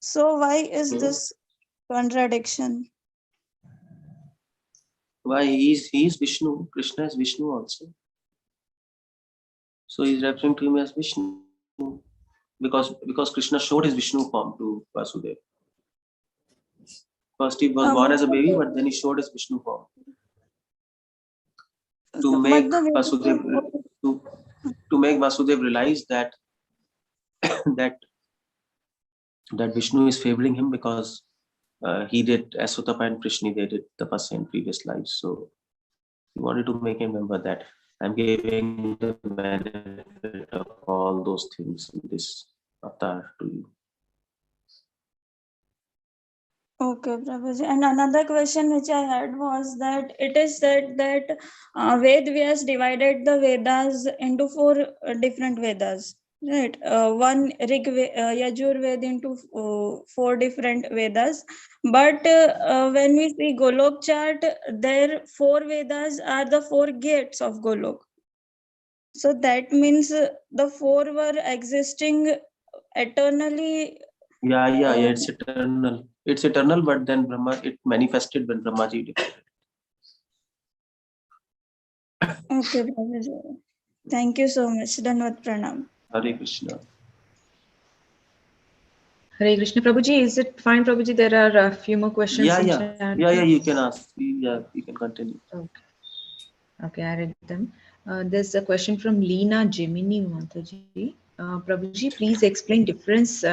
So why is this contradiction? Why he is Vishnu? Krishna is Vishnu also. So he's referring to him as Vishnu because Krishna showed his Vishnu form to Vasudeva. First he was born as a baby, but then he showed his Vishnu form to make Vasudev realize that that Vishnu is favoring him because he did Aswatthapa and Prishni, they did tapasya in previous lives. So he wanted to make him remember that I'm giving the benefit of all those things in this avatar to you. Okay, Prabhuji. And another question which I had was that it is said that Ved Vyas divided the Vedas into 4 different Vedas, right? One Yajur Ved into 4 different Vedas. But when we see Golok chart, there 4 Vedas are the 4 gates of Golok. So that means the 4 were existing eternally. Yeah, it's eternal. It's eternal, but then Brahma, it manifested when Brahmaji declared. Okay, Prabhuji. Thank you so much. Dhanavad Pranam. Hare Krishna. Hare Krishna. Prabhuji, is it fine, Prabhuji? There are a few more questions. Yeah, you can ask. Yeah, you can continue. Okay, I read them. There's a question from Leena Jimini Mataji. Prabhuji, please explain difference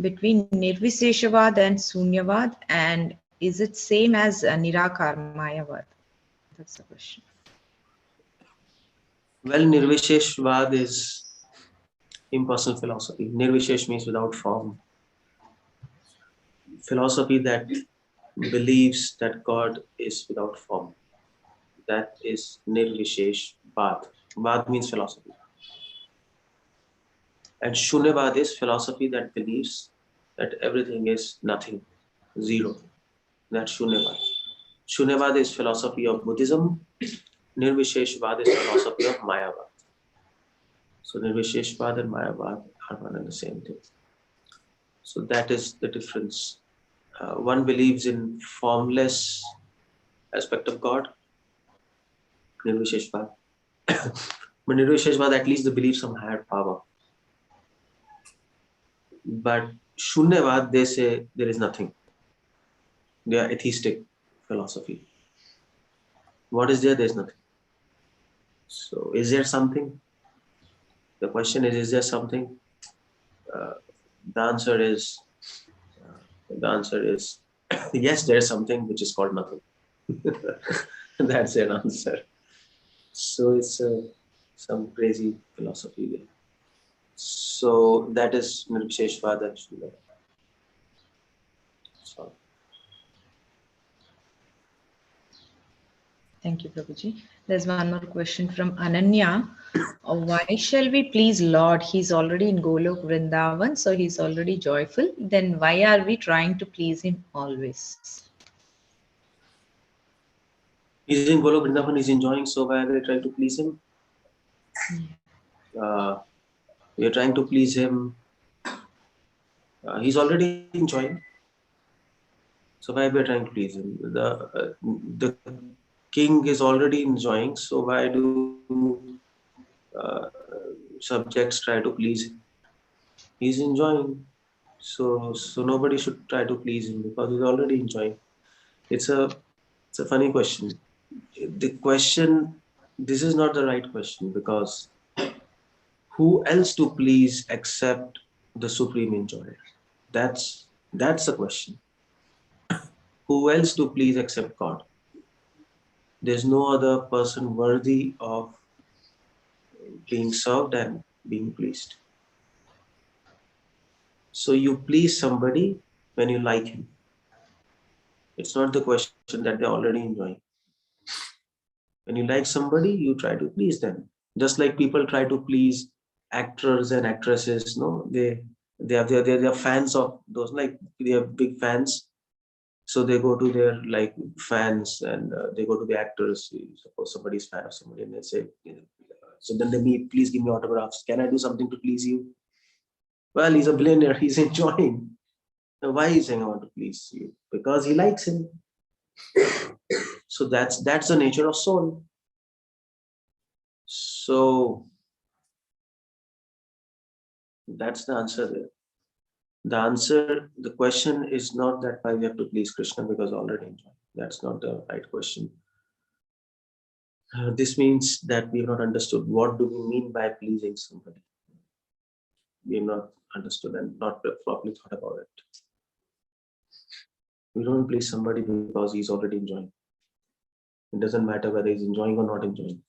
between Nirviseshavad and Sunyavad, and is it same as Nirakar Mayavad? That's the question. Well, Nirvisheshvad is impersonal philosophy. Nirvishesh means without form. Philosophy that believes that God is without form. That is Nirvisheshvad. Vad means philosophy. And Shunyavad is philosophy that believes that everything is nothing, zero. That's Shunyavad. Shunyavad is philosophy of Buddhism. Nirvisheshvad is philosophy of Mayavad. So Nirvisheshvad and Mayavad are one and the same thing. So that is the difference. One believes in formless aspect of God, Nirvisheshvad. But Nirvisheshvad at least they believe some higher power. But Shunyavad, they say there is nothing. They are atheistic philosophy. What is there? There is nothing. So is there something? The question is there something? The answer is yes, there is something which is called nothing. That's an answer. So it's some crazy philosophy there. So that is Nirvisheshvada. So. Thank you, Prabhuji. There's one more question from Ananya. Why shall we please Lord? He's already in Golok Vrindavan, so he's already joyful. Then why are we trying to please him always? He's in Golok Vrindavan, he's enjoying, so why are we trying to please him? We are trying to please him. He's already enjoying. So why are we trying to please him? The king is already enjoying, so why do subjects try to please him? He's enjoying, so nobody should try to please him because he's already enjoying. It's a funny question. The question, this is not the right question, because who else to please except the supreme enjoyer? That's the question. Who else to please except God? There's no other person worthy of being served and being pleased. So you please somebody when you like him. It's not the question that they're already enjoying. When you like somebody, you try to please them. Just like people try to please actors and actresses, no? They're fans of those, like they are big fans. So they go to their like fans and they go to the actors. Suppose somebody is fan of somebody and they say, so then they meet, please give me autographs. Can I do something to please you? Well, he's a billionaire. He's enjoying. Now, why is he saying I want to please you? Because he likes him. So that's the nature of soul. So that's the answer there. The answer, the question is not that why we have to please Krishna because already enjoying. That's not the right question. This means that we have not understood what do we mean by pleasing somebody. We have not understood and not properly thought about it. We don't please somebody because he's already enjoying. It doesn't matter whether he's enjoying or not enjoying.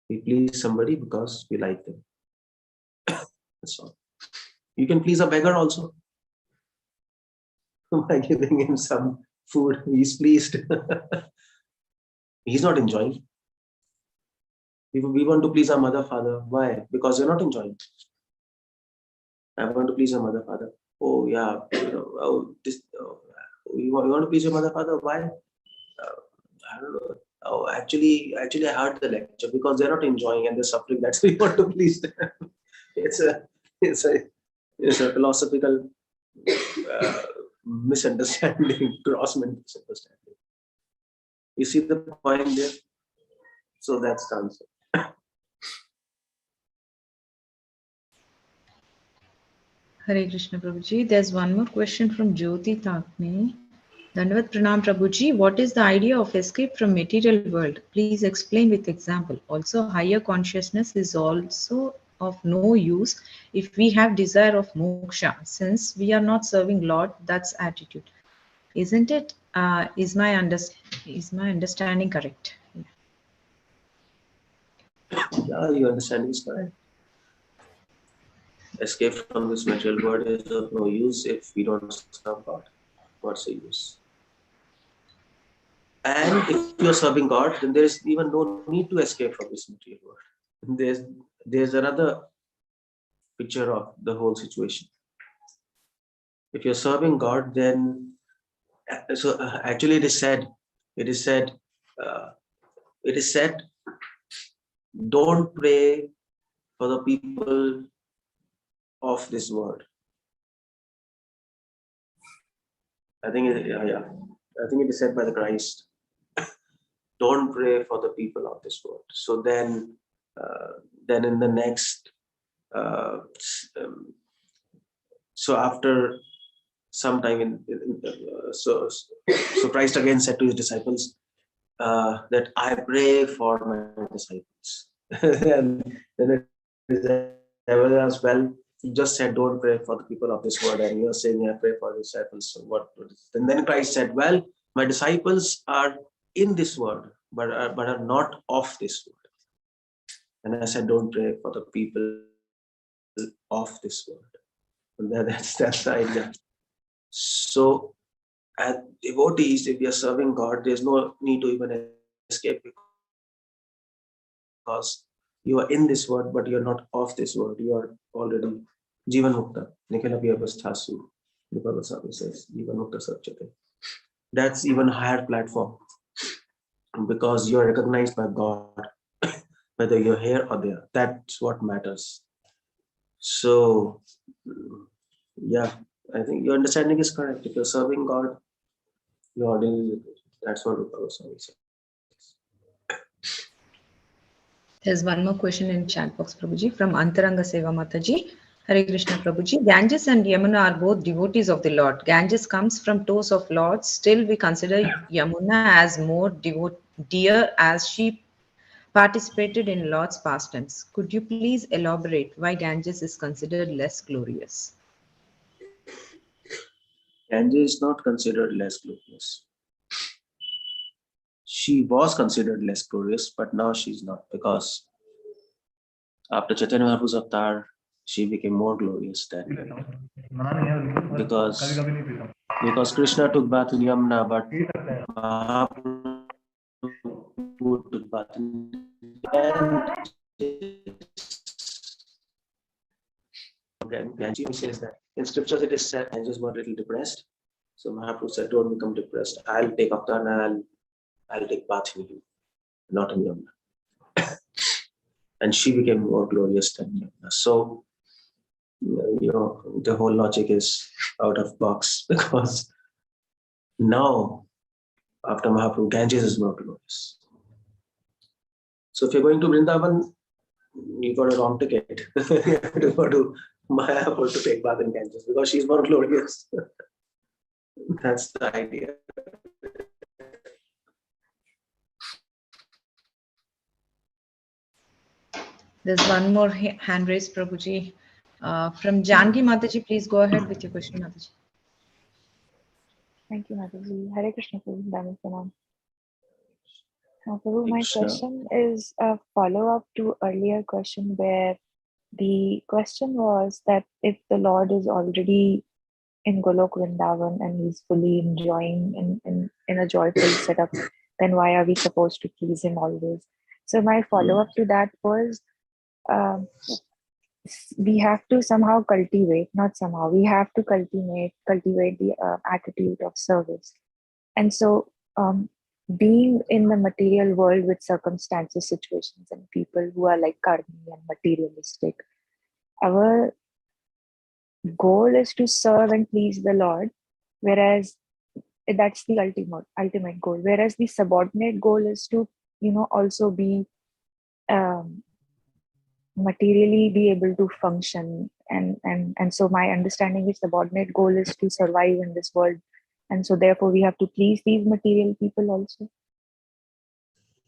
We please somebody because we like them. That's all. You can please a beggar also. By giving him some food, he's pleased. He's not enjoying. We want to please our mother, father. Why? Because you're not enjoying. I want to please your mother, father. Oh yeah, you want to please your mother, father. Why? I don't know. Oh, actually, I heard the lecture because they're not enjoying and they're suffering. That's why you want to please them. It's a philosophical misunderstanding, gross misunderstanding. You see the point there? So that's the answer. Hare Krishna Prabhuji. There's one more question from Jyoti Thakne. Dandavat Pranam Prabhuji. What is the idea of escape from material world? Please explain with example. Also, higher consciousness is also of no use if we have desire of moksha. Since we are not serving Lord, that's attitude. Isn't it? Is my understanding correct? Yeah, your understanding is correct. Escape from this material world is of no use if we don't serve God. What's the use? And if you're serving God, then there is even no need to escape from this material world. There's another picture of the whole situation. If you're serving God, then actually it is said, don't pray for the people of this world. I think it is said by the Christ. Don't pray for the people of this world. So then in the next, so after some time so Christ again said to his disciples that I pray for my disciples. And then as well, he just said, don't pray for the people of this world, and you're saying I pray for the disciples. So what? And then Christ said, well, my disciples are in this world, but are not of this world. And I said, don't pray for the people of this world. And that's the idea. So, as devotees, if we are serving God, there's no need to even escape because you are in this world, but you're not of this world. You are already Jivan Mukta. Nikhila Vyavasthasu. The Bhagavatam says, Jivan Mukta Satchate. That's even higher platform because you're recognized by God, whether you're here or there. That's what matters. So, yeah, I think your understanding is correct. If you're serving God, you're already, that's what the Bhagavatam says. There's one more question in chat box, Prabhuji, from Antaranga Seva Mataji. Hare Krishna Prabhuji. Ganges and Yamuna are both devotees of the Lord. Ganges comes from toes of Lord. Still, we consider Yamuna as more dear as she participated in Lord's pastimes. Could you please elaborate why Ganges is considered less glorious? Ganges is not considered less glorious. She was considered less glorious, but now she's not, because after Chaitanya Mahaprabhu's avatar, she became more glorious than because Krishna took bath in Yamuna, but Mahaprabhu took bath in Ganges. Says that in scriptures it is said Ganges was a little depressed, so Mahaprabhu said, "Don't become depressed. I'll take avatar and I'll take bath in you, not in Yamuna." And she became more glorious than Yamuna. So, the whole logic is out of box because now, after Mahaprabhu, Ganges is more glorious. So if you're going to Vrindavan, you got a wrong ticket. You have to go to Maya want to take bath in Ganges because she's more glorious. That's the idea. There's one more hand raised, Prabhuji. From Janki Mataji, please go ahead with your question, Mataji. Thank you, Mataji. Hare Krishna, Prabhu. Dhamma Pranam. Prabhu, my question is a follow-up to earlier question where the question was that if the Lord is already in Golok Vrindavan and he's fully enjoying in a joyful setup, then why are we supposed to please him always? So my follow-up to that was we have to somehow cultivate, not somehow, we have to cultivate the attitude of service. And so being in the material world with circumstances, situations, and people who are like karmi and materialistic, our goal is to serve and please the Lord, whereas that's the ultimate goal. Whereas the subordinate goal is to, also be materially be able to function. And so my understanding is subordinate goal is to survive in this world. And so therefore we have to please these material people also,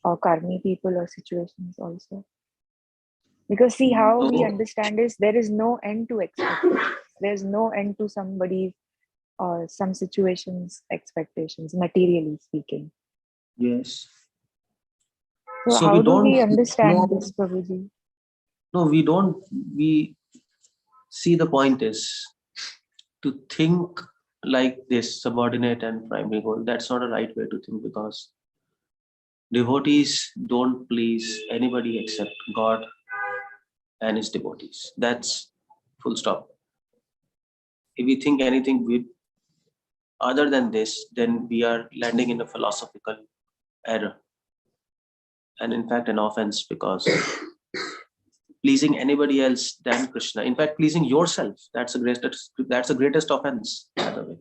or karmi people or situations also. Because see, how we understand is there is no end to expectations. There's no end to somebody's or some situations' expectations, materially speaking. Yes. So how do we understand this, Prabhuji? No, we don't. We see the point is to think like this, subordinate and primary goal. That's not a right way to think, because devotees don't please anybody except God and his devotees. That's full stop. If we think anything other than this, then we are landing in a philosophical error, and in fact an offense, because pleasing anybody else than Krishna, in fact pleasing yourself, that's the greatest offense, by the way.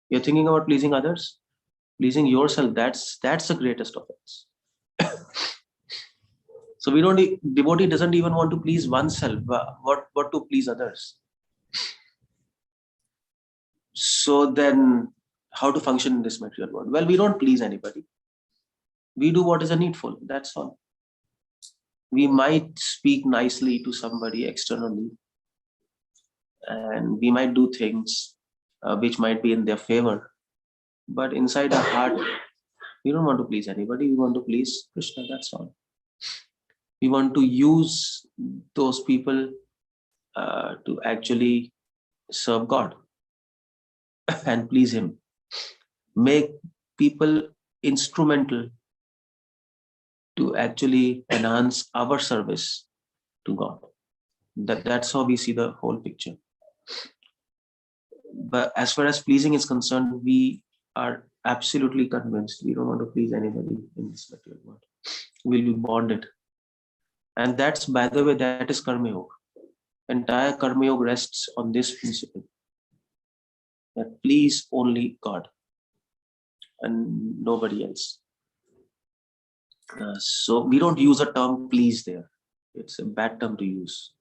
You're thinking about pleasing others, pleasing yourself, that's the greatest offense. So devotee doesn't even want to please oneself, what to please others. So then how to function in this material world? Well, we don't please anybody. We do what is needful, that's all. We might speak nicely to somebody externally, and we might do things which might be in their favor, but inside our heart, we don't want to please anybody. We want to please Krishna, that's all. We want to use those people to actually serve God and please him. Make people instrumental to actually enhance our service to God. That's how we see the whole picture. But as far as pleasing is concerned, we are absolutely convinced we don't want to please anybody in this material world. We'll be bonded. And that's, by the way, that is Karma Yoga. Entire Karma Yoga rests on this principle, that please only God and nobody else. So we don't use a term please there. It's a bad term to use.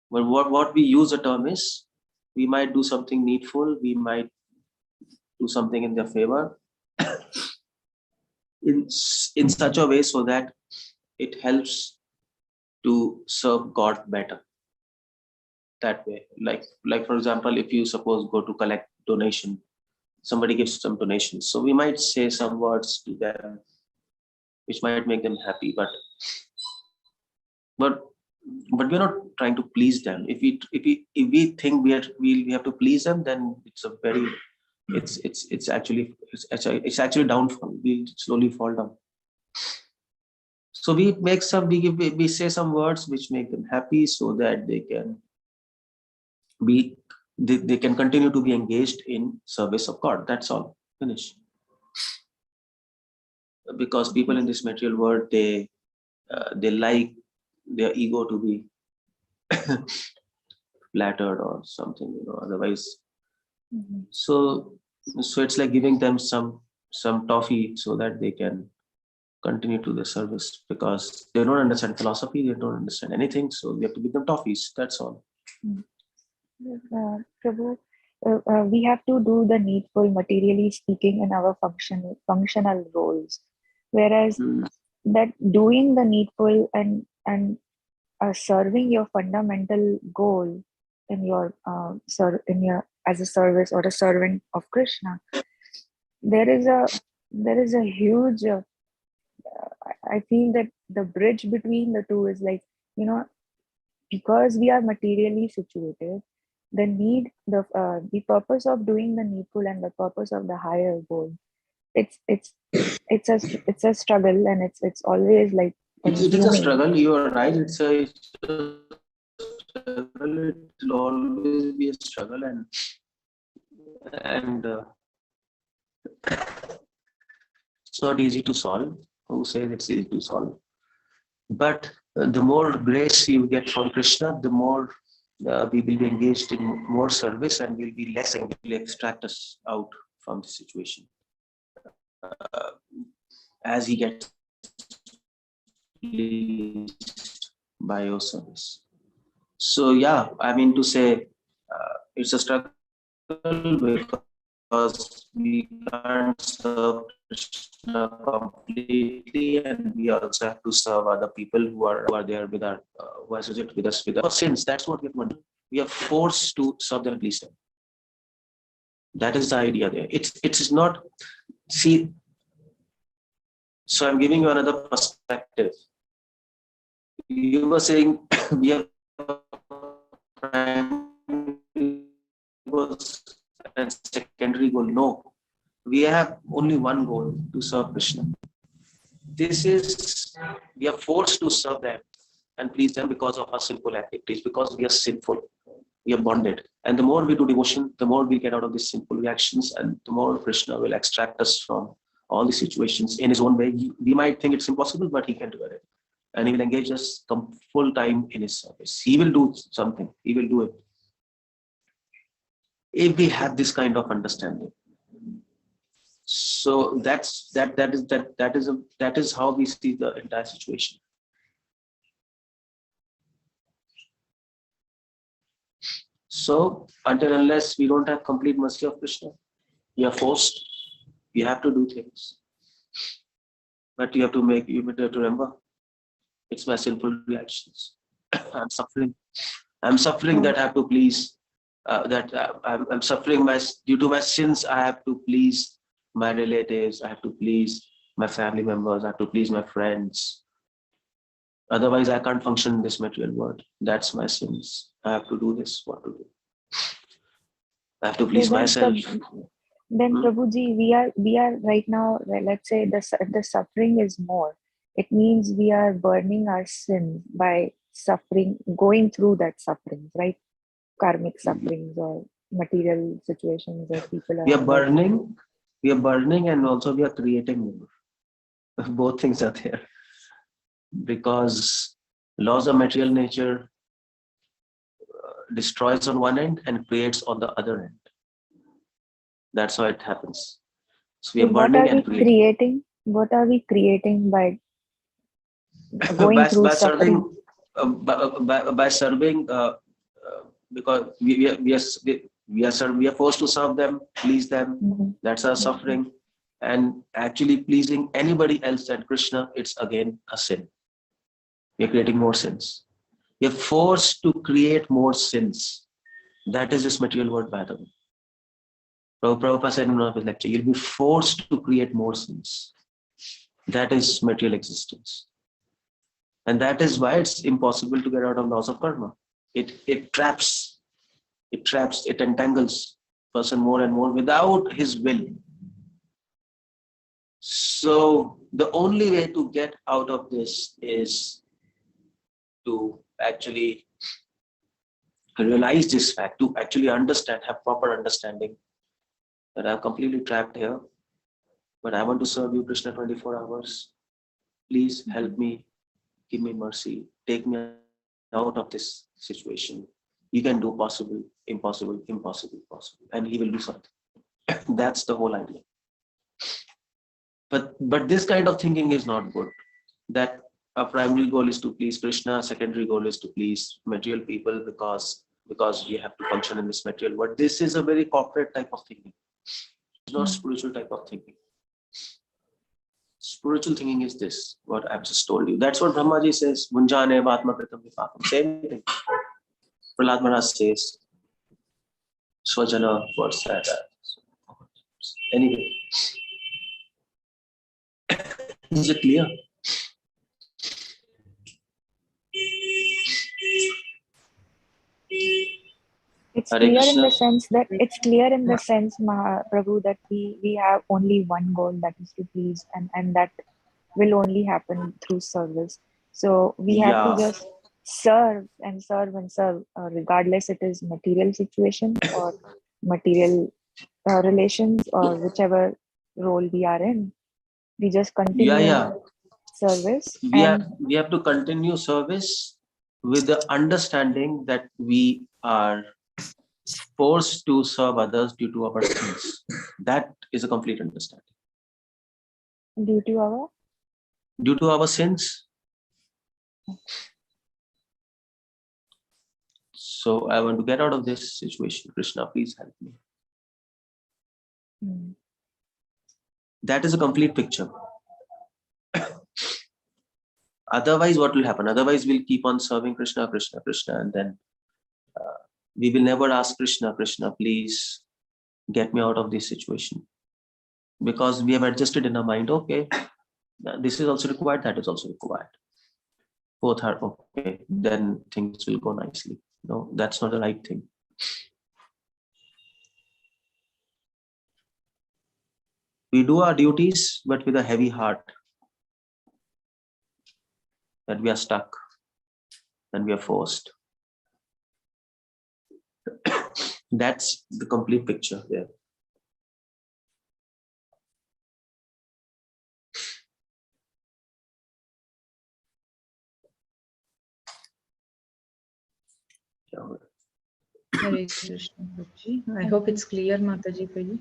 But what we use a term is, we might do something needful, we might do something in their favor in such a way so that it helps to serve God better. That way, like for example, if you suppose go to collect donation, somebody gives some donations, so we might say some words to them which might make them happy, but we're not trying to please them. If we think we have to please them, then it's actually downfall. We'll slowly fall down. So we say some words which make them happy, so that they can continue to be engaged in service of God. That's all. Finish. Because people in this material world, they like their ego to be flattered or something, otherwise. So it's like giving them some toffee so that they can continue to the service, because they don't understand philosophy, they don't understand anything, so we have to give them toffees, that's all. Prabhu, we have to do the needful, materially speaking, in our functional roles, whereas that doing the needful and serving your fundamental goal in your as a service or a servant of Krishna, there is a huge. I feel that the bridge between the two is like, because we are materially situated, the purpose of doing the needful and the purpose of the higher goal, it's a struggle, and it's always like It is a consuming. struggle. You are right. It's a struggle. It will always be a struggle, and it's not easy to solve. Who says it's easy to solve? But the more grace you get from Krishna, the more we will be engaged in more service, and will be less and will extract us out from the situation as he gets pleased by your service. So yeah, I mean to say, it's a struggle because we can't serve Krishna completely, and we also have to serve other people who are there with our who associate with us with our sins. That's what we have to do. We are forced to serve them and please them. That is the idea there. It is not. See, so I'm giving you another perspective. You were saying we have primary goals and secondary goal. No, we have only one goal: to serve Krishna. We are forced to serve them and please them because of our sinful activities, because we are sinful. We are bonded. And the more we do devotion, the more we get out of these sinful reactions, and the more Krishna will extract us from all the situations in his own way. We might think it's impossible, but he can do it. And he will engage us full time in his service. He will do something. He will do it. If we have this kind of understanding. So that is how we see the entire situation. So until unless we don't have complete mercy of Krishna, we are forced. We have to do things. But you have to remember, it's my sinful reactions. I'm suffering. I'm suffering that I have to please. I'm suffering due to my sins. I have to please my relatives. I have to please my family members. I have to please my friends. Otherwise, I can't function in this material world. That's my sins. I have to do this. What to do? I have to please myself. Then Prabhuji, we are right now. Let's say the suffering is more. It means we are burning our sins by suffering, going through that suffering, right? Karmic sufferings or material situations that people are. We are burning, and also we are creating more. Both things are there, because laws of material nature destroys on one end and creates on the other end. That's how it happens. So we are burning and creating. What are we creating by going through suffering? By serving, because we are forced to serve them, please them. That's our suffering. And actually pleasing anybody else than Krishna, it's again a sin. We're creating more sins. We're forced to create more sins. That is this material world, by the way. Prabhupada said in one of his lectures, you'll be forced to create more sins. That is material existence. And that is why it's impossible to get out of laws of karma. It traps, it entangles person more and more without his will. So the only way to get out of this is to actually realize this fact, to actually understand, have proper understanding that I'm completely trapped here, but I want to serve you, Krishna, 24 hours. Please help me, give me mercy, take me out of this situation. You can do possible, impossible, impossible, possible, and he will do something. That's the whole idea. But this kind of thinking is not good. That our primary goal is to please Krishna, secondary goal is to please material people, because because we have to function in this material world. This is a very corporate type of thinking. It's not spiritual type of thinking. Spiritual thinking is this, what I've just told you. That's what Brahmaji says, Munjane Vatma Kritam Vipakam. Same thing. Prahlad Maharaj says, Swajana Varsada. Anyway. Is it clear? It's Hare clear Krishna. in the sense that Prabhu, that we have only one goal, that is to please, and that will only happen through service. So we have to just serve and serve and serve, regardless it is material situation or material relations or whichever role we are in. We just continue service. We have to continue service with the understanding that we are forced to serve others due to our sins. That is a complete understanding. Due to our? Due to our sins. So I want to get out of this situation. Krishna, please help me. That is a complete picture. Otherwise, what will happen? Otherwise, we'll keep on serving Krishna, Krishna, Krishna, and then we will never ask Krishna, Krishna, please get me out of this situation. Because we have adjusted in our mind, okay, this is also required, that is also required. Both are okay, then things will go nicely. No, that's not the right thing. We do our duties, but with a heavy heart. That we are stuck and we are forced. That's the complete picture there. Hare Krishna, Prabhuji. I hope it's clear, Mataji, for you.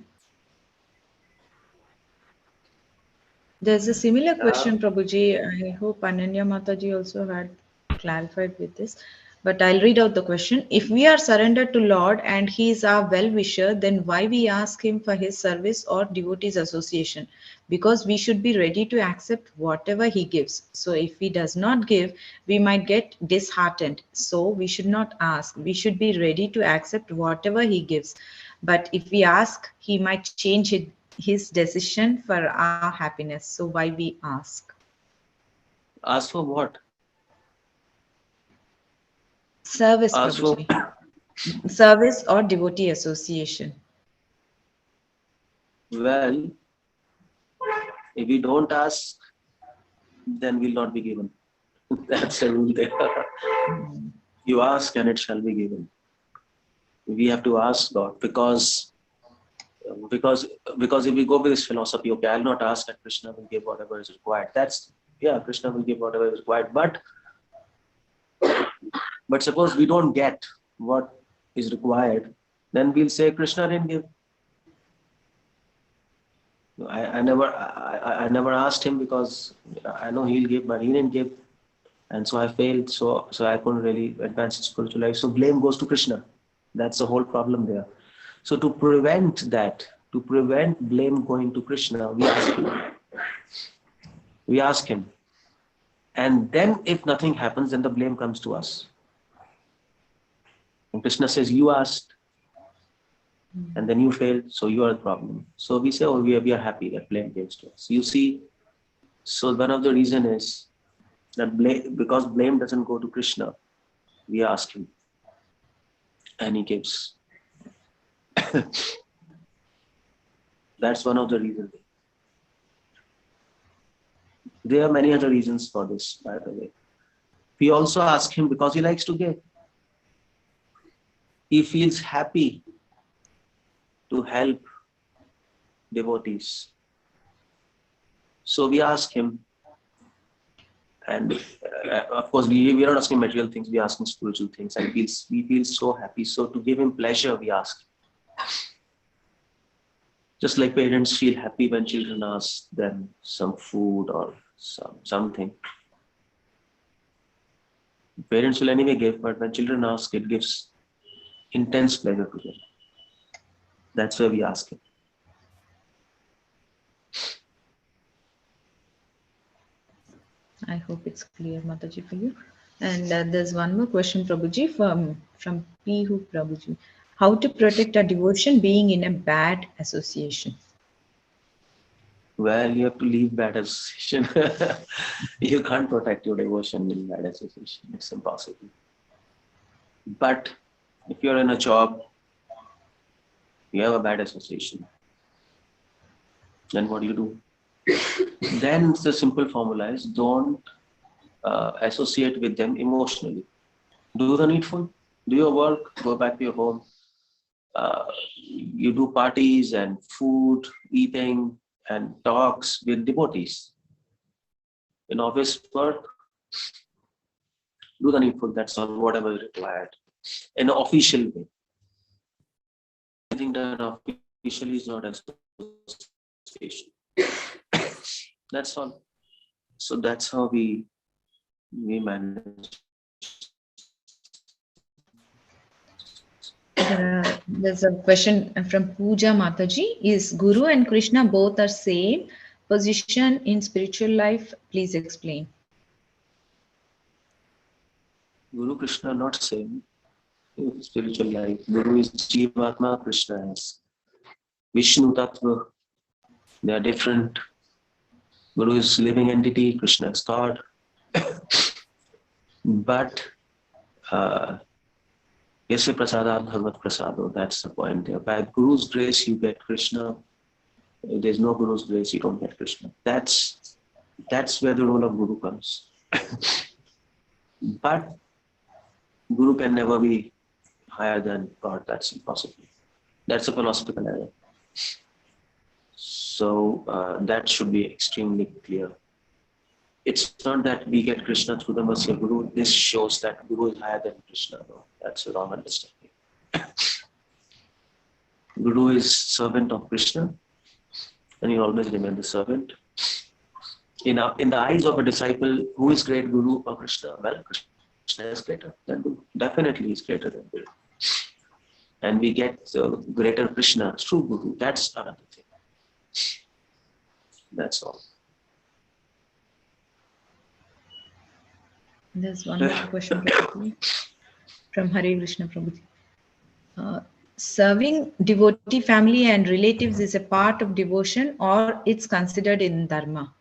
There's a similar question, Prabhuji. I hope Ananya Mataji also had clarified with this. But I'll read out the question. If we are surrendered to Lord and He is our well-wisher, then why we ask Him for His service or devotees association? Because we should be ready to accept whatever He gives. So if He does not give, we might get disheartened. So we should not ask. We should be ready to accept whatever He gives. But if we ask, He might change His decision for our happiness. So why we ask? Ask for what? Service, Prabhuji. Service or devotee association. Well, if we don't ask, then we'll not be given. That's the rule there. You ask and it shall be given. We have to ask God because if we go with this philosophy, okay, I'll not ask and Krishna will give whatever is required. Krishna will give whatever is required. But suppose we don't get what is required, then we'll say Krishna didn't give. I never asked him because I know he'll give, but he didn't give, and so I failed. So I couldn't really advance in spiritual life. So blame goes to Krishna. That's the whole problem there. So to prevent blame going to Krishna, we ask him. And then if nothing happens, then the blame comes to us. And Krishna says, you asked, and then you failed, so you are the problem. So we say, we are happy that blame comes to us. You see, so one of the reasons is that because blame doesn't go to Krishna, we ask him, and he gives. That's one of the reasons. There are many other reasons for this, by the way. We also ask him because he likes to give. He feels happy to help devotees. So we ask him, and of course we are not asking material things, we are asking spiritual things, and we feel so happy. So to give him pleasure, we ask. Just like parents feel happy when children ask them some food or something. Parents will anyway give, but when children ask, it gives intense pleasure to them. That's why we ask him. I hope it's clear, Mataji, for you. And there's one more question, Prabhuji, from Pihu Prabhuji. How to protect our devotion being in a bad association? Well, you have to leave bad association. You can't protect your devotion in bad association. It's impossible. But if you're in a job, you have a bad association, then what do you do? Then the simple formula is don't associate with them emotionally. Do the needful, do your work, go back to your home. You do parties and food, eating and talks with devotees. In office work, do the needful, that's all, whatever is required. In an official way. Anything done officially is not association. That's all. So that's how we manage. There's a question from Pooja Mataji. Is Guru and Krishna both are same position in spiritual life? Please explain. Guru Krishna not same in spiritual life. Guru is Jivatma, Krishna is Vishnu Tattva. They are different. Guru is living entity, Krishna is God. But Yasya Prasadat Bhagavat Prasado, that's the point there. By Guru's grace, you get Krishna. If there's no Guru's grace, you don't get Krishna. That's where the role of Guru comes. But Guru can never be higher than God. That's impossible. That's a philosophical error. So that should be extremely clear. It's not that we get Krishna through the mercy of Guru. This shows that Guru is higher than Krishna. No, that's a wrong understanding. Guru is servant of Krishna, and he always remain the servant. In the eyes of a disciple, who is great, Guru or Krishna? Well, Krishna is greater than Guru. Definitely he is greater than Guru. And we get greater Krishna through Guru. That's another thing. That's all. There's one more question from Hare Krishna Prabhuji. Serving devotee family and relatives is a part of devotion or it's considered in dharma?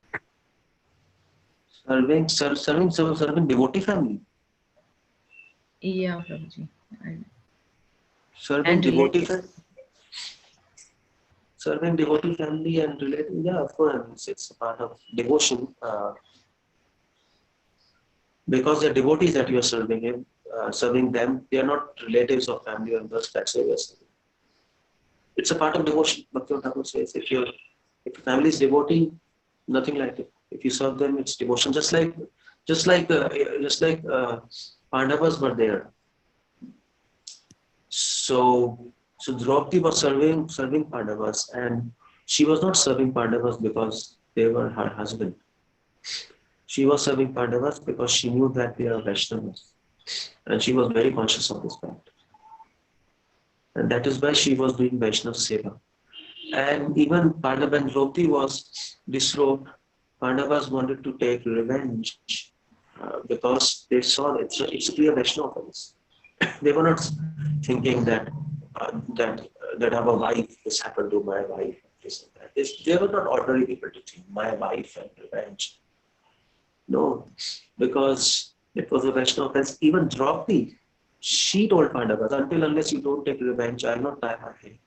Serving devotee family? Yeah, Prabhuji. Serving devotee family and relatives, yeah, of course, it's a part of devotion. Because they're devotees that you are serving them, they are not relatives or family members, that's why you are serving. It's a part of devotion. Bhaktivinoda Thakur says, if your family is devotee, nothing like it. If you serve them, it's devotion. Just like Pandavas were there. So Draupadi was serving Pandavas, and she was not serving Pandavas because they were her husband. She was serving Pandavas because she knew that they are Vaishnavas, and she was very conscious of this fact. And that is why she was doing Vaishnav Seva. And even Pandava and Draupadi was disrobed. Pandavas wanted to take revenge because they saw it's a clear Vaishnava offense. They were not thinking that our wife, this happened to my wife. They were not ordinary people to think, my wife and revenge. No, because it was a Vaishnava offense. Even Draupadi, she told Pandavas, unless you don't take revenge, I will not tie my hair.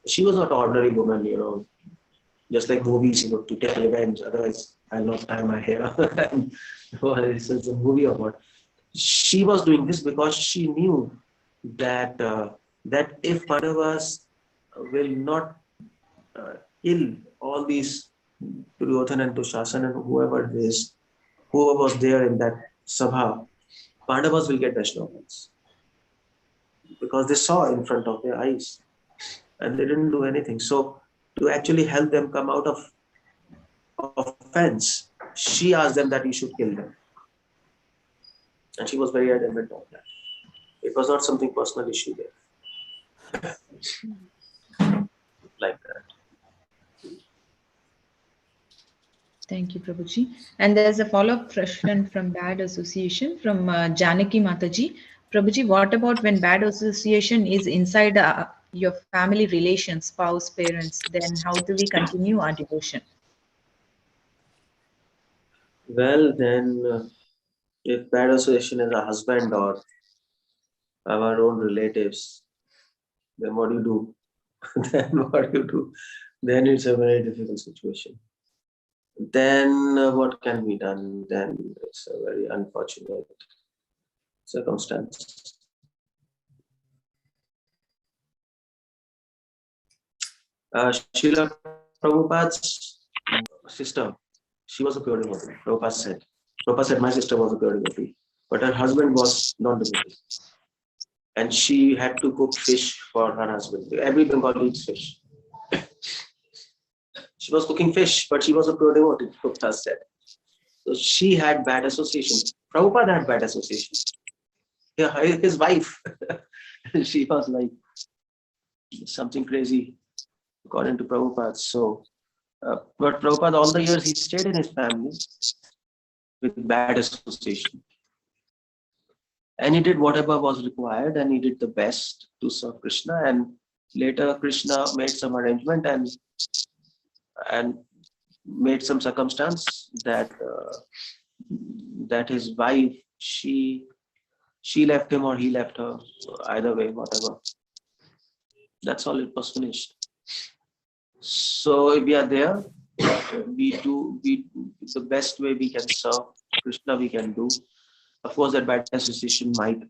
She was not an ordinary woman, just like movies, to take revenge, otherwise I will not tie my hair. This is a movie or what. She was doing this because she knew that if Pandavas will not kill all these Duryodhana and Dushasana and whoever was there in that Sabha, Pandavas will get Vaishnavas. Because they saw in front of their eyes and they didn't do anything. So to actually help them come out of offense, she asked them that you should kill them. And she was very adamant on that. It was not something personal issue there. Like that. Thank you, Prabhuji. And there's a follow-up question from bad association from Janaki Mataji. Prabhuji, what about when bad association is inside your family relations, spouse, parents? Then how do we continue our devotion? Well, then, if bad association is a husband or our own relatives, then what do you do? Then it's a very difficult situation. Then what can be done? Then it's a very unfortunate circumstance. Srila Prabhupada's sister, she was a pure devotee. Prabhupada said, my sister was a pure devotee, but her husband was non-devotee. And she had to cook fish for her husband. Every Bengali eats fish. She was cooking fish, but she was a pure devotee, Prabhupada said. So she had bad association. Prabhupada had bad association. Yeah, his wife, she was like something crazy, according to Prabhupada. So, but Prabhupada, all the years he stayed in his family with bad association. And he did whatever was required, and he did the best to serve Krishna. And later Krishna made some arrangement and made some circumstance that that his wife, she left him or he left her. So either way, whatever. That's all, it was finished. So if we are there, we the best way we can serve Krishna we can do. Of course, that bad association might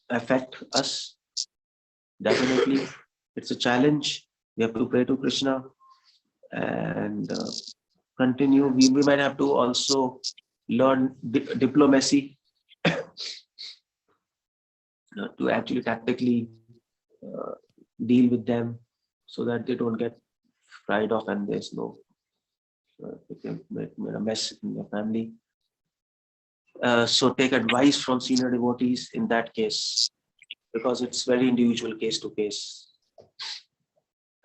affect us. Definitely, it's a challenge. We have to pray to Krishna and continue. We might have to also learn diplomacy to actually tactically deal with them so that they don't get fried off and there's no make a mess in your family. So take advice from senior devotees in that case, because it's very individual, case to case,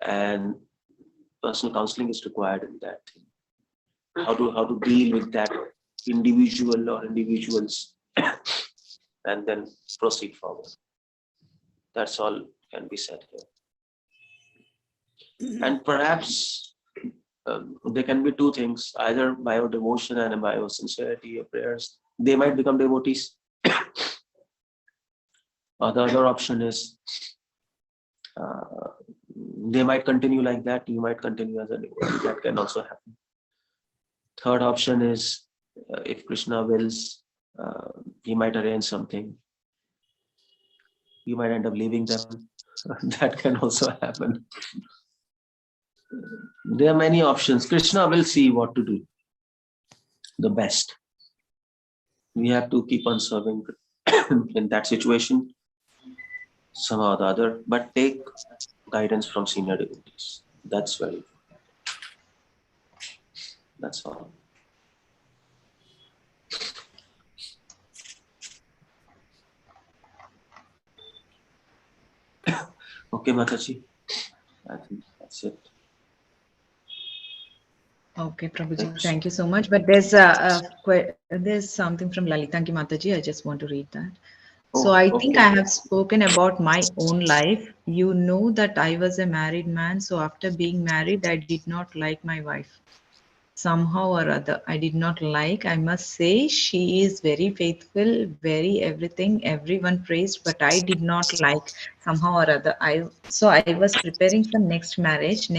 and personal counseling is required in that thing. How to deal with that individual or individuals and then proceed forward. That's all can be said here. And perhaps there can be two things, either by your devotion and by your sincerity, your prayers, they might become devotees. Or the other option is they might continue like that, you might continue as a devotee. That can also happen. Third option is if Krishna wills, he might arrange something. You might end up leaving them. That can also happen. There are many options. Krishna will see what to do. The best. We have to keep on serving in that situation, somehow or the other, but take guidance from senior devotees. That's very important. That's all. Okay, Mataji. I think that's it. Okay, Prabhuji, thank you so much. But there's something from Lalitanki Mataji. I just want to read that. So I think I have spoken about my own life. You know that I was a married man. So after being married, I did not like my wife. Somehow or other, I did not like. I must say she is very faithful, very everything, everyone praised, but I did not like somehow or other. So I was preparing for next marriage.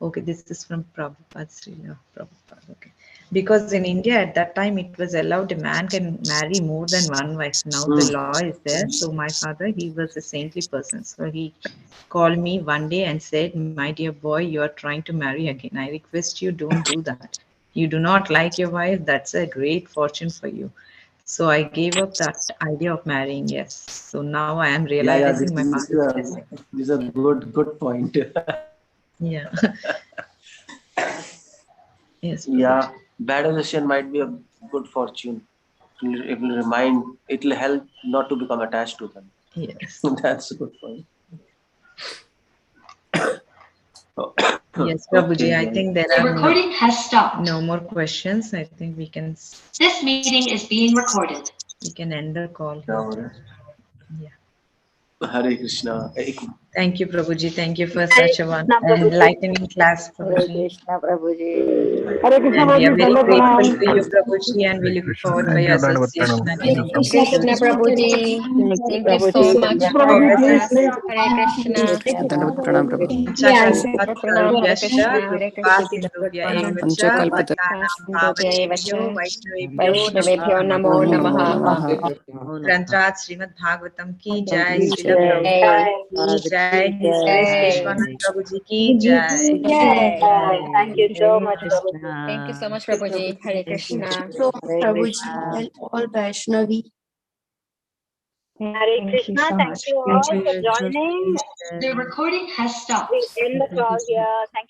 Okay, this is from Prabhupada, Srila Prabhupada. Okay. Because in India at that time it was allowed a man can marry more than one wife. Now the law is there. So my father, he was a saintly person. So he called me one day and said, my dear boy, you are trying to marry again. I request you don't do that. You do not like your wife. That's a great fortune for you. So I gave up that idea of marrying. Yes. So now I am realizing my father's blessing. This is a good point. Yeah. Yes. Yeah, bad association might be a good fortune. It will help not to become attached to them. Yes. That's a good point. Yes, Prabhuji, I Okay, think there The are recording has stopped. no more questions. I think we can This meeting is being recorded. end the call here. Hare Krishna. Thank you, Prabhuji. Thank you for such a enlightening class, Hare Prabhuji. Krishna Prabhuji. Hare Krishna, And we are Prabhuji. very Dandavat grateful pranam. to you, Prabhuji, and we look forward for Thank your you, Dandavat association Pranam. again in the Krishna future. Prabhuji. Thank Thank you so Prabhuji. much Krishna for Prabhuji, the please. class. Hare Krishna. Dandavat pranam Prabhuji. Panchakalpa Pranam. Hare tarubhyascha Krishna. Hare kripa Krishna. sindhubhya eva cha Panchakalpata patanam Sindhya pavanebhyo vaishnavebhyo namo Vaishnavebhyo namo namo namaha. ग्रंथराज Shrimad Bhagavatam की जय, की श्रील जय, प्रभुपाद की जय, की His Grace जय। केशवानंद प्रभु जी की जय। Thank you so Hare much. Krishna. Thank you so much, Prabhuji. Hare Krishna. Hare Krishna. All Vaishnavi. Hare Thank you Krishna. so Thank much. you Thank all you, for it was joining. nice. The recording has stopped. We end the call here. Thank you.